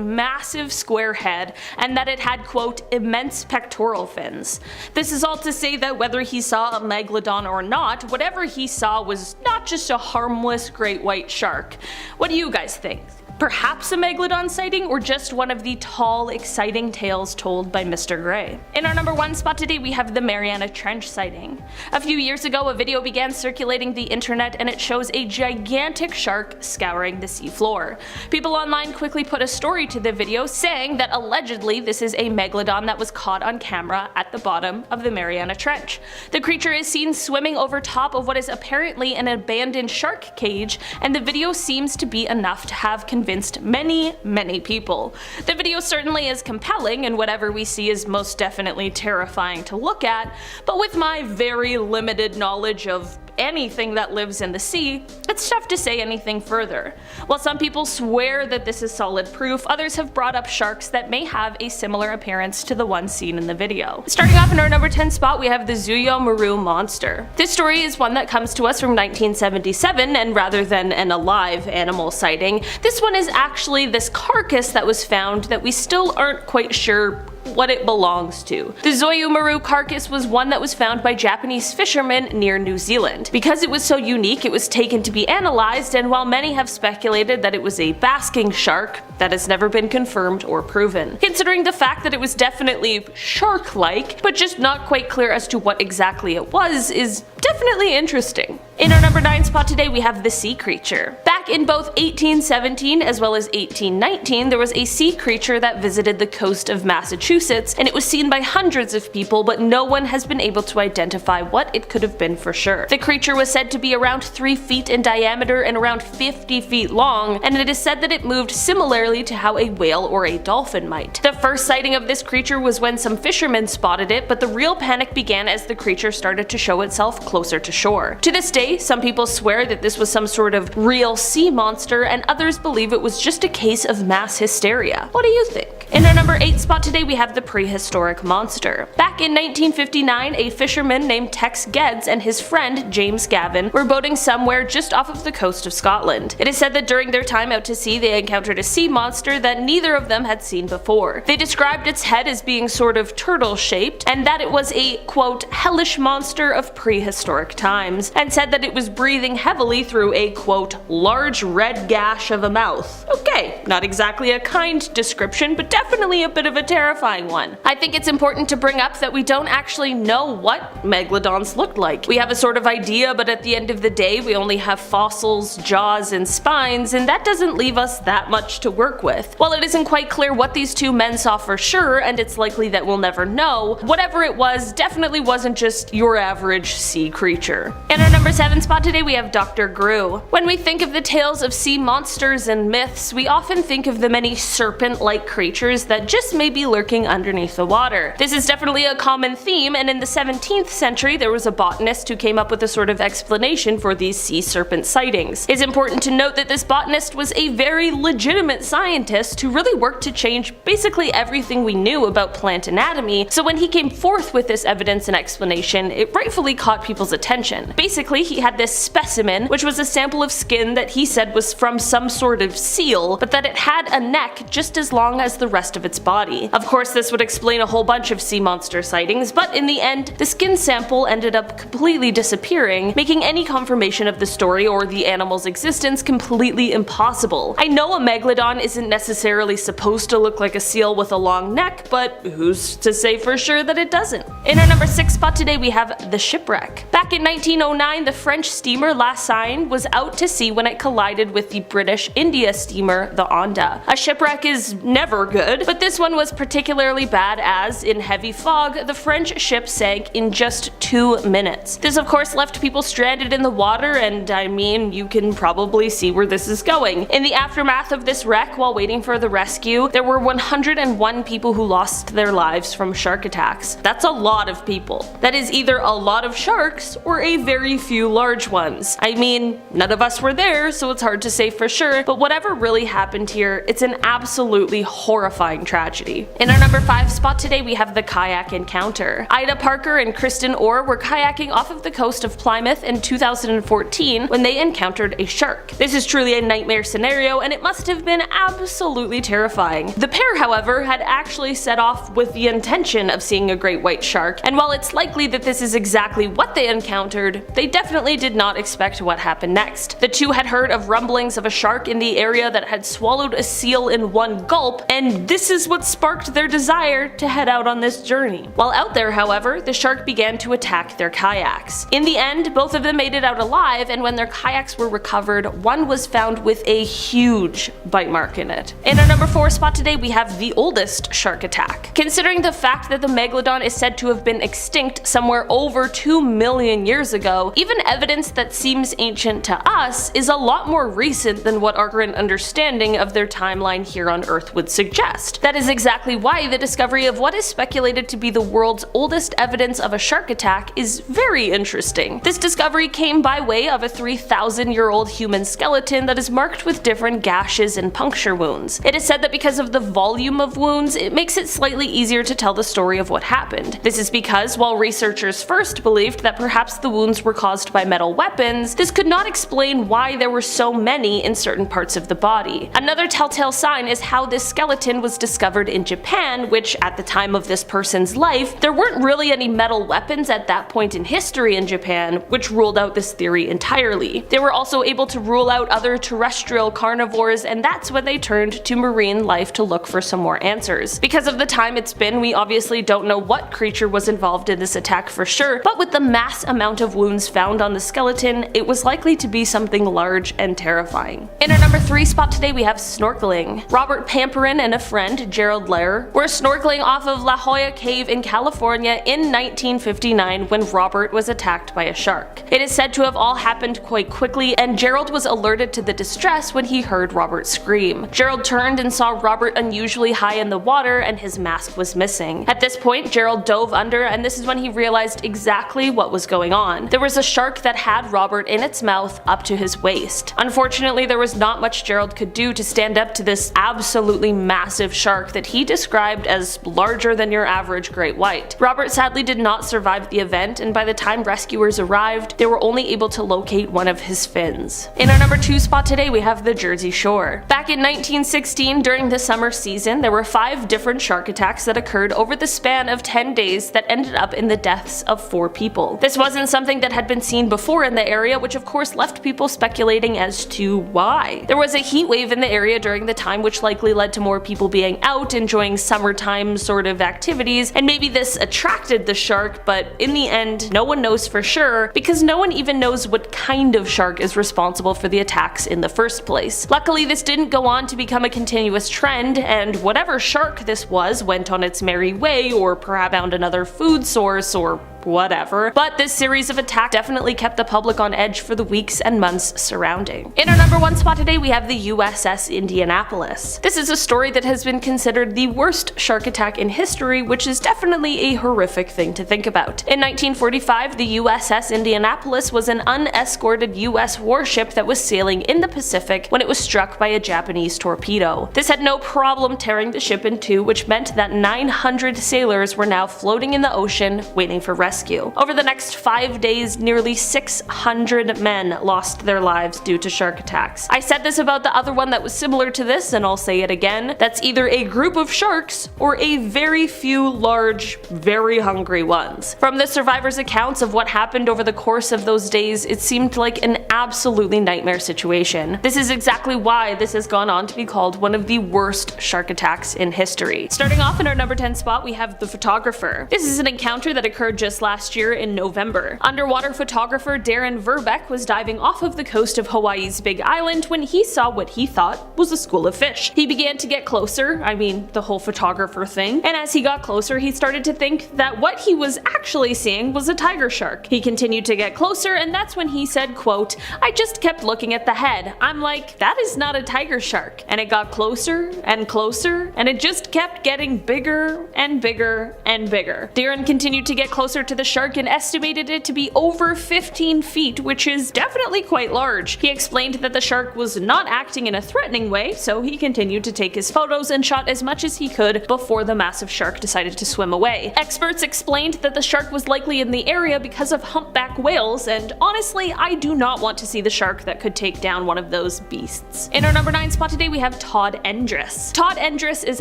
massive square head and that it had, quote, immense pectoral fins. This is all to say that whether he saw a megalodon or not, whatever he saw was not just a harmless great white shark. What do you guys think? Perhaps a megalodon sighting, or just one of the tall, exciting tales told by Mr. Grey? In our number 1 spot today, we have the Mariana Trench sighting. A few years ago, a video began circulating the internet, and it shows a gigantic shark scouring the seafloor. People online quickly put a story to the video saying that allegedly this is a megalodon that was caught on camera at the bottom of the Mariana Trench. The creature is seen swimming over top of what is apparently an abandoned shark cage, and the video seems to be enough to have convinced many people. The video certainly is compelling, and whatever we see is most definitely terrifying to look at, but with my very limited knowledge of anything that lives in the sea, it's tough to say anything further. While some people swear that this is solid proof, others have brought up sharks that may have a similar appearance to the one seen in the video. Starting off in our number 10 spot, we have the Zuyo Maru monster. This story is one that comes to us from 1977, and rather than an alive animal sighting, this one is actually this carcass that was found that we still aren't quite sure what it belongs to. The Zuyo Maru carcass was one that was found by Japanese fishermen near New Zealand. Because it was so unique, it was taken to be analyzed, and while many have speculated that it was a basking shark, that has never been confirmed or proven. Considering the fact that it was definitely shark-like, but just not quite clear as to what exactly it was, is definitely interesting. In our number 9 spot today, we have the sea creature. Back in both 1817 as well as 1819, there was a sea creature that visited the coast of Massachusetts, and it was seen by hundreds of people, but no one has been able to identify what it could have been for sure. The creature was said to be around 3 feet in diameter and around 50 feet long, and it is said that it moved similarly to how a whale or a dolphin might. The first sighting of this creature was when some fishermen spotted it, but the real panic began as the creature started to show itself closer to shore. To this day, some people swear that this was some sort of real sea monster, and others believe it was just a case of mass hysteria. What do you think? In our number 8 spot today, we have have the prehistoric monster. Back in 1959, a fisherman named Tex Geddes and his friend James Gavin were boating somewhere just off of the coast of Scotland. It is said that during their time out to sea they encountered a sea monster that neither of them had seen before. They described its head as being sort of turtle-shaped, and that it was a, quote, hellish monster of prehistoric times, and said that it was breathing heavily through a, quote, large red gash of a mouth. Okay, not exactly a kind description, but definitely a bit of a terrifying one. I think it's important to bring up that we don't actually know what megalodons looked like. We have a sort of idea, but at the end of the day we only have fossils, jaws, and spines, and that doesn't leave us that much to work with. While it isn't quite clear what these two men saw for sure, and it's likely that we'll never know, whatever it was definitely wasn't just your average sea creature. In our number 7 spot today we have Dr. Gru. When we think of the tales of sea monsters and myths, we often think of the many serpent-like creatures that just may be lurking underneath the water. This is definitely a common theme, and in the 17th century there was a botanist who came up with a sort of explanation for these sea serpent sightings. It's important to note that this botanist was a very legitimate scientist who really worked to change basically everything we knew about plant anatomy, so when he came forth with this evidence and explanation, it rightfully caught people's attention. Basically, he had this specimen, which was a sample of skin that he said was from some sort of seal, but that it had a neck just as long as the rest of its body. Of course, this would explain a whole bunch of sea monster sightings, but in the end, the skin sample ended up completely disappearing, making any confirmation of the story or the animal's existence completely impossible. I know a megalodon isn't necessarily supposed to look like a seal with a long neck, but who's to say for sure that it doesn't? In our number 6 spot today we have the shipwreck. Back in 1909, the French steamer La Seine was out to sea when it collided with the British India steamer the Onda. A shipwreck is never good, but this one was particularly bad as, in heavy fog, the French ship sank in just 2 minutes. This of course left people stranded in the water, and I mean, you can probably see where this is going. In the aftermath of this wreck, while waiting for the rescue, there were 101 people who lost their lives from shark attacks. That's a lot of people. That is either a lot of sharks or a very few large ones. I mean, none of us were there, so it's hard to say for sure, but whatever really happened here, it's an absolutely horrifying tragedy. In our number 5 spot today we have the kayak encounter. Ida Parker and Kristen Orr were kayaking off of the coast of Plymouth in 2014 when they encountered a shark. This is truly a nightmare scenario, and it must have been absolutely terrifying. The pair, however, had actually set off with the intention of seeing a great white shark, and while it's likely that this is exactly what they encountered, they definitely did not expect what happened next. The two had heard of rumblings of a shark in the area that had swallowed a seal in one gulp, and this is what sparked their desire to head out on this journey. While out there, however, the shark began to attack their kayaks. In the end, both of them made it out alive, and when their kayaks were recovered, one was found with a huge bite mark in it. In our number 4 spot today we have the oldest shark attack. Considering the fact that the Megalodon is said to have been extinct somewhere over 2 million years ago, even evidence that seems ancient to us is a lot more recent than what our current understanding of their timeline here on Earth would suggest. That is exactly why the discovery of what is speculated to be the world's oldest evidence of a shark attack is very interesting. This discovery came by way of a 3,000-year-old human skeleton that is marked with different gashes and puncture wounds. It is said that because of the volume of wounds, it makes it slightly easier to tell the story of what happened. This is because while researchers first believed that perhaps the wounds were caused by metal weapons, this could not explain why there were so many in certain parts of the body. Another telltale sign is how this skeleton was discovered in Japan, which at the time of this person's life, there weren't really any metal weapons at that point in history in Japan, which ruled out this theory entirely. They were also able to rule out other terrestrial carnivores, and that's when they turned to marine life to look for some more answers. Because of the time it's been, we obviously don't know what creature was involved in this attack for sure, but with the mass amount of wounds found on the skeleton, it was likely to be something large and terrifying. In our number 3 spot today we have snorkeling. Robert Pamperin and a friend, Gerald Lair, were snorkeling off of La Jolla Cave in California in 1959 when Robert was attacked by a shark. It is said to have all happened quite quickly, and Gerald was alerted to the distress when he heard Robert scream. Gerald turned and saw Robert unusually high in the water, and his mask was missing. At this point, Gerald dove under, and this is when he realized exactly what was going on. There was a shark that had Robert in its mouth up to his waist. Unfortunately, there was not much Gerald could do to stand up to this absolutely massive shark that he described described as larger than your average great white. Robert sadly did not survive the event, and by the time rescuers arrived, they were only able to locate one of his fins. In our number 2 spot today, we have the Jersey Shore. Back in 1916, during the summer season, there were 5 different shark attacks that occurred over the span of 10 days that ended up in the deaths of 4 people. This wasn't something that had been seen before in the area, which of course left people speculating as to why. There was a heat wave in the area during the time, which likely led to more people being out enjoying summertime sort of activities, and maybe this attracted the shark, but in the end, no one knows for sure because no one even knows what kind of shark is responsible for the attacks in the first place. Luckily, this didn't go on to become a continuous trend, and whatever shark this was went on its merry way, or perhaps found another food source or whatever, but this series of attacks definitely kept the public on edge for the weeks and months surrounding. In our number 1 spot today, we have the USS Indianapolis. This is a story that has been considered the worst shark attack in history, which is definitely a horrific thing to think about. In 1945, the USS Indianapolis was an unescorted US warship that was sailing in the Pacific when it was struck by a Japanese torpedo. This had no problem tearing the ship in two, which meant that 900 sailors were now floating in the ocean waiting for rescue. Over the next 5 days, nearly 600 men lost their lives due to shark attacks. I said this about the other one that was similar to this, and I'll say it again. That's either a group of sharks or a very few large, very hungry ones. From the survivors' accounts of what happened over the course of those days, it seemed like an absolutely nightmare situation. This is exactly why this has gone on to be called one of the worst shark attacks in history. Starting off in our number 10 spot, we have the photographer. This is an encounter that occurred just last year in November. Underwater photographer Darren Verbeck was diving off of the coast of Hawaii's Big Island when he saw what he thought was a school of fish. He began to get closer, I mean the whole photographer thing, and as he got closer he started to think that what he was actually seeing was a tiger shark. He continued to get closer, and that's when he said, quote, "I just kept looking at the head. I'm like, that is not a tiger shark." And it got closer and closer, and it just kept getting bigger and bigger and bigger. Darren continued to get closer to the shark and estimated it to be over 15 feet, which is definitely quite large. He explained that the shark was not acting in a threatening way, so he continued to take his photos and shot as much as he could before the massive shark decided to swim away. Experts explained that the shark was likely in the area because of humpback whales, and honestly, I do not want to see the shark that could take down one of those beasts. In our number 9 spot today, we have Todd Endress. Todd Endress is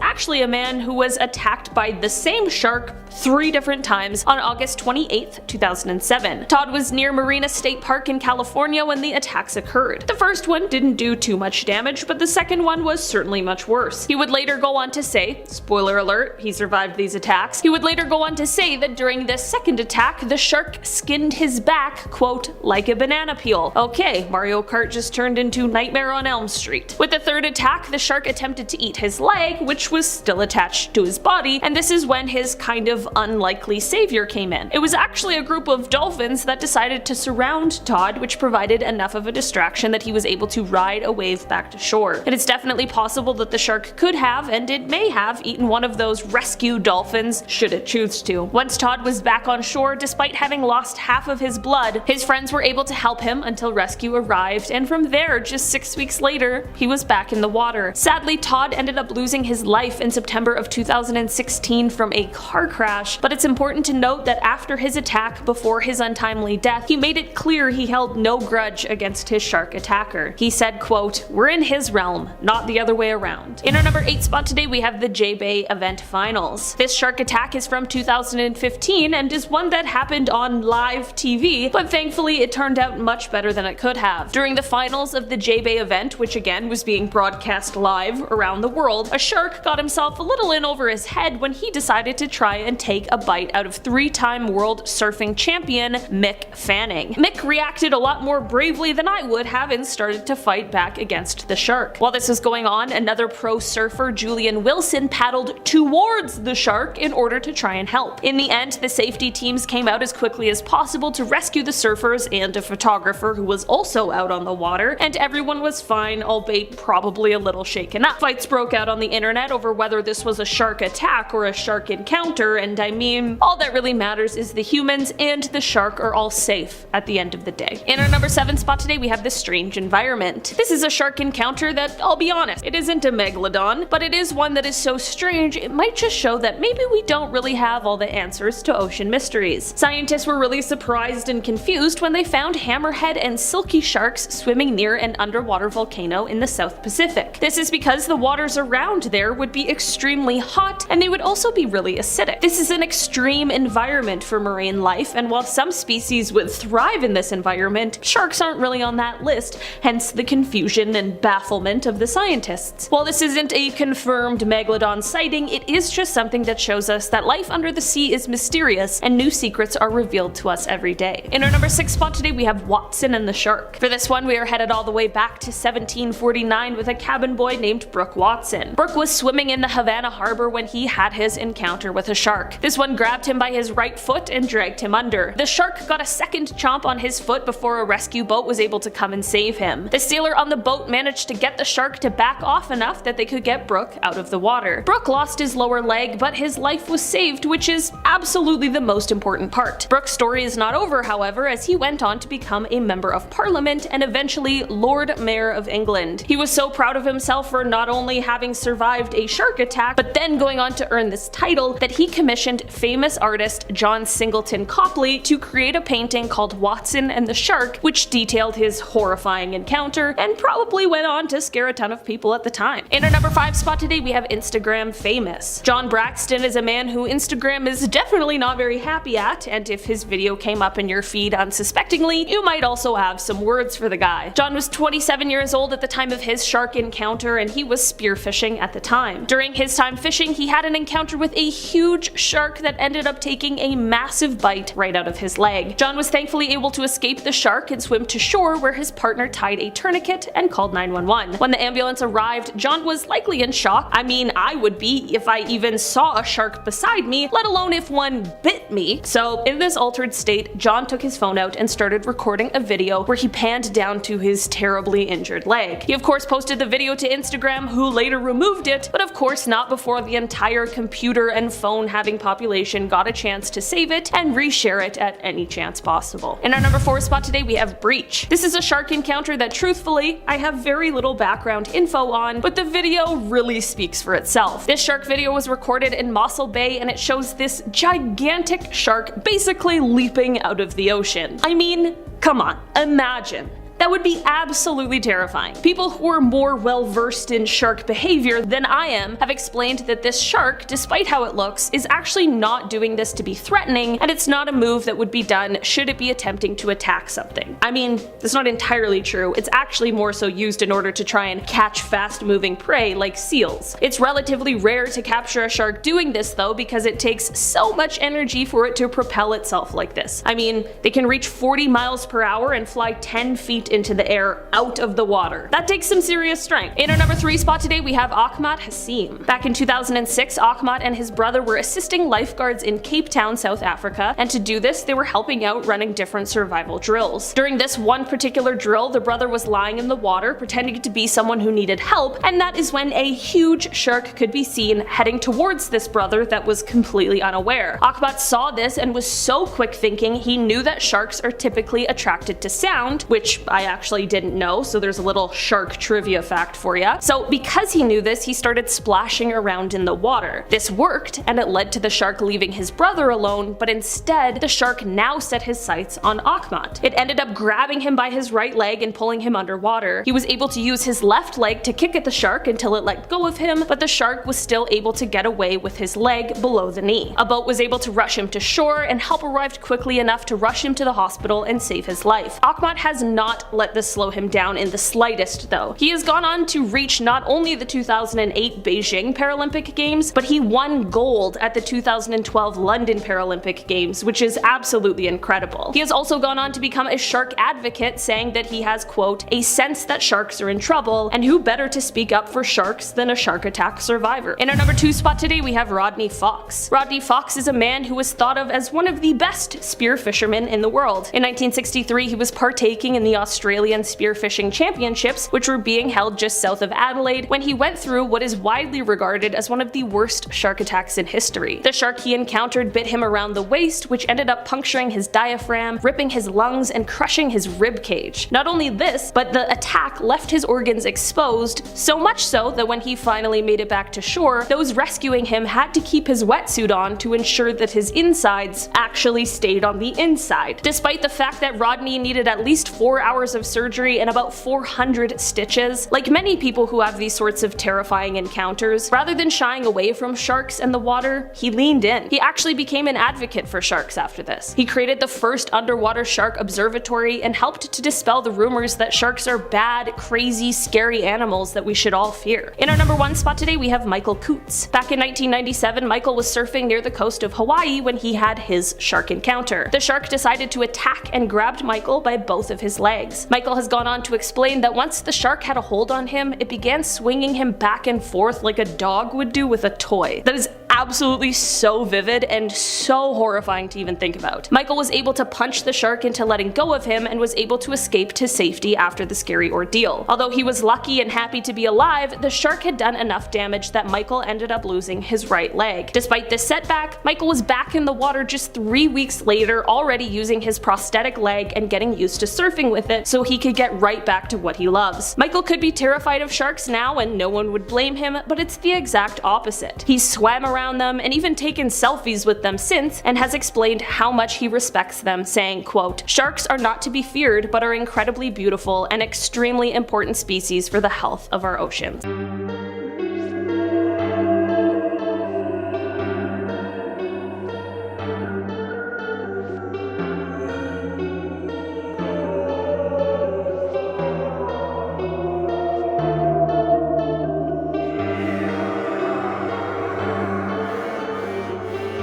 actually a man who was attacked by the same shark 3 different times on August 28th, 2007. Todd was near Marina State Park in California when the attacks occurred. The first one didn't do too much damage, but the second one was certainly much worse. He would later go on to say, spoiler alert, he survived these attacks, he would later go on to say that during this second attack, the shark skinned his back, quote, like a banana peel. Okay, Mario Kart just turned into Nightmare on Elm Street. With the third attack, the shark attempted to eat his leg, which was still attached to his body, and this is when his kind of unlikely savior came in. It was actually a group of dolphins that decided to surround Todd, which provided enough of a distraction that he was able to ride a wave back to shore. It is definitely possible that the shark could have, and it may have, eaten one of those rescue dolphins should it choose to. Once Todd was back on shore, despite having lost half of his blood, his friends were able to help him until rescue arrived, and from there, just 6 weeks later, he was back in the water. Sadly, Todd ended up losing his life in September of 2016 from a car crash, but it's important to note that after his attack, before his untimely death, he made it clear he held no grudge against his shark attacker. He said, quote, "We're in his realm, not the other way around." In our number 8 spot today, we have the J-Bay event finals. This shark attack is from 2015 and is one that happened on live TV, but thankfully it turned out much better than it could have. During the finals of the J-Bay event, which again was being broadcast live around the world, a shark got himself a little in over his head when he decided to try and take a bite out of 3-time world surfing champion Mick Fanning. Mick reacted a lot more bravely than I would have and started to fight back against the shark. While this was going on, another pro surfer, Julian Wilson, paddled towards the shark in order to try and help. In the end, the safety teams came out as quickly as possible to rescue the surfers and a photographer who was also out on the water, and everyone was fine, albeit probably a little shaken up. Fights broke out on the internet over whether this was a shark attack or a shark encounter, and I mean, all that really matters matters is the humans and the shark are all safe at the end of the day. In our number 7 spot today, we have the strange environment. This is a shark encounter that, I'll be honest, it isn't a Megalodon, but it is one that is so strange it might just show that maybe we don't really have all the answers to ocean mysteries. Scientists were really surprised and confused when they found hammerhead and silky sharks swimming near an underwater volcano in the South Pacific. This is because the waters around there would be extremely hot and they would also be really acidic. This is an extreme environment for marine life, and while some species would thrive in this environment, sharks aren't really on that list, hence the confusion and bafflement of the scientists. While this isn't a confirmed Megalodon sighting, it is just something that shows us that life under the sea is mysterious and new secrets are revealed to us every day. In our number 6 spot today, we have Watson and the shark. For this one, we are headed all the way back to 1749 with a cabin boy named Brooke Watson. Brooke was swimming in the Havana harbor when he had his encounter with a shark. This one grabbed him by his right foot and dragged him under. The shark got a second chomp on his foot before a rescue boat was able to come and save him. The sailor on the boat managed to get the shark to back off enough that they could get Brooke out of the water. Brooke lost his lower leg, but his life was saved, which is absolutely the most important part. Brooke's story is not over, however, as he went on to become a member of Parliament and eventually Lord Mayor of England. He was so proud of himself for not only having survived a shark attack, but then going on to earn this title that he commissioned famous artist John Singleton Copley to create a painting called Watson and the Shark, which detailed his horrifying encounter and probably went on to scare a ton of people at the time. In our number 5 spot today, we have Instagram famous. John Braxton is a man who Instagram is definitely not very happy at, and if his video came up in your feed unsuspectingly, you might also have some words for the guy. John was 27 years old at the time of his shark encounter, and he was spearfishing at the time. During his time fishing, he had an encounter with a huge shark that ended up taking a massive bite right out of his leg. John was thankfully able to escape the shark and swim to shore, where his partner tied a tourniquet and called 911. When the ambulance arrived, John was likely in shock. I mean, I would be if I even saw a shark beside me, let alone if one bit me. So in this altered state, John took his phone out and started recording a video where he panned down to his terribly injured leg. He of course posted the video to Instagram, who later removed it, but of course not before the entire computer and phone having population got a chance to save it and reshare it at any chance possible. In our number 4 spot today, we have Breach. This is a shark encounter that truthfully I have very little background info on, but the video really speaks for itself. This shark video was recorded in Mossel Bay and it shows this gigantic shark basically leaping out of the ocean. I mean, come on, imagine. That would be absolutely terrifying. People who are more well versed in shark behavior than I am have explained that this shark, despite how it looks, is actually not doing this to be threatening, and it's not a move that would be done should it be attempting to attack something. I mean, that's not entirely true. It's actually more so used in order to try and catch fast-moving prey like seals. It's relatively rare to capture a shark doing this though, because it takes so much energy for it to propel itself like this. I mean, they can reach 40 miles per hour and fly 10 feet into the air out of the water. That takes some serious strength. In our number 3 spot today, we have Ahmad Hassim. Back in 2006, Ahmad and his brother were assisting lifeguards in Cape Town, South Africa, and to do this, they were helping out running different survival drills. During this one particular drill, the brother was lying in the water, pretending to be someone who needed help, and that is when a huge shark could be seen heading towards this brother that was completely unaware. Ahmad saw this and was so quick thinking he knew that sharks are typically attracted to sound, which I actually didn't know, so there's a little shark trivia fact for ya. So because he knew this, he started splashing around in the water. This worked, and it led to the shark leaving his brother alone, but instead, the shark now set his sights on Ahmad. It ended up grabbing him by his right leg and pulling him underwater. He was able to use his left leg to kick at the shark until it let go of him, but the shark was still able to get away with his leg below the knee. A boat was able to rush him to shore, and help arrived quickly enough to rush him to the hospital and save his life. Ahmad has not let this slow him down in the slightest though. He has gone on to reach not only the 2008 Beijing Paralympic Games, but he won gold at the 2012 London Paralympic Games, which is absolutely incredible. He has also gone on to become a shark advocate, saying that he has, quote, a sense that sharks are in trouble, and who better to speak up for sharks than a shark attack survivor. In our number 2 spot today, we have Rodney Fox. Rodney Fox is a man who was thought of as one of the best spear fishermen in the world. In 1963, he was partaking in the Australian Australian Spearfishing Championships, which were being held just south of Adelaide, when he went through what is widely regarded as one of the worst shark attacks in history. The shark he encountered bit him around the waist, which ended up puncturing his diaphragm, ripping his lungs, and crushing his rib cage. Not only this, but the attack left his organs exposed, so much so that when he finally made it back to shore, those rescuing him had to keep his wetsuit on to ensure that his insides actually stayed on the inside. Despite the fact that Rodney needed at least 4 hours of surgery and about 400 stitches, like many people who have these sorts of terrifying encounters, rather than shying away from sharks and the water, he leaned in. He actually became an advocate for sharks after this. He created the first underwater shark observatory and helped to dispel the rumors that sharks are bad, crazy, scary animals that we should all fear. In our number 1 spot today, we have Michael Coots. Back in 1997, Michael was surfing near the coast of Hawaii when he had his shark encounter. The shark decided to attack and grabbed Michael by both of his legs. Michael has gone on to explain that once the shark had a hold on him, it began swinging him back and forth like a dog would do with a toy. That is absolutely so vivid and so horrifying to even think about. Michael was able to punch the shark into letting go of him and was able to escape to safety after the scary ordeal. Although he was lucky and happy to be alive, the shark had done enough damage that Michael ended up losing his right leg. Despite this setback, Michael was back in the water just 3 weeks later, already using his prosthetic leg and getting used to surfing with it so he could get right back to what he loves. Michael could be terrified of sharks now and no one would blame him, but it's the exact opposite. He swam around them and even taken selfies with them since, and has explained how much he respects them, saying, quote, "Sharks are not to be feared but are incredibly beautiful and extremely important species for the health of our oceans."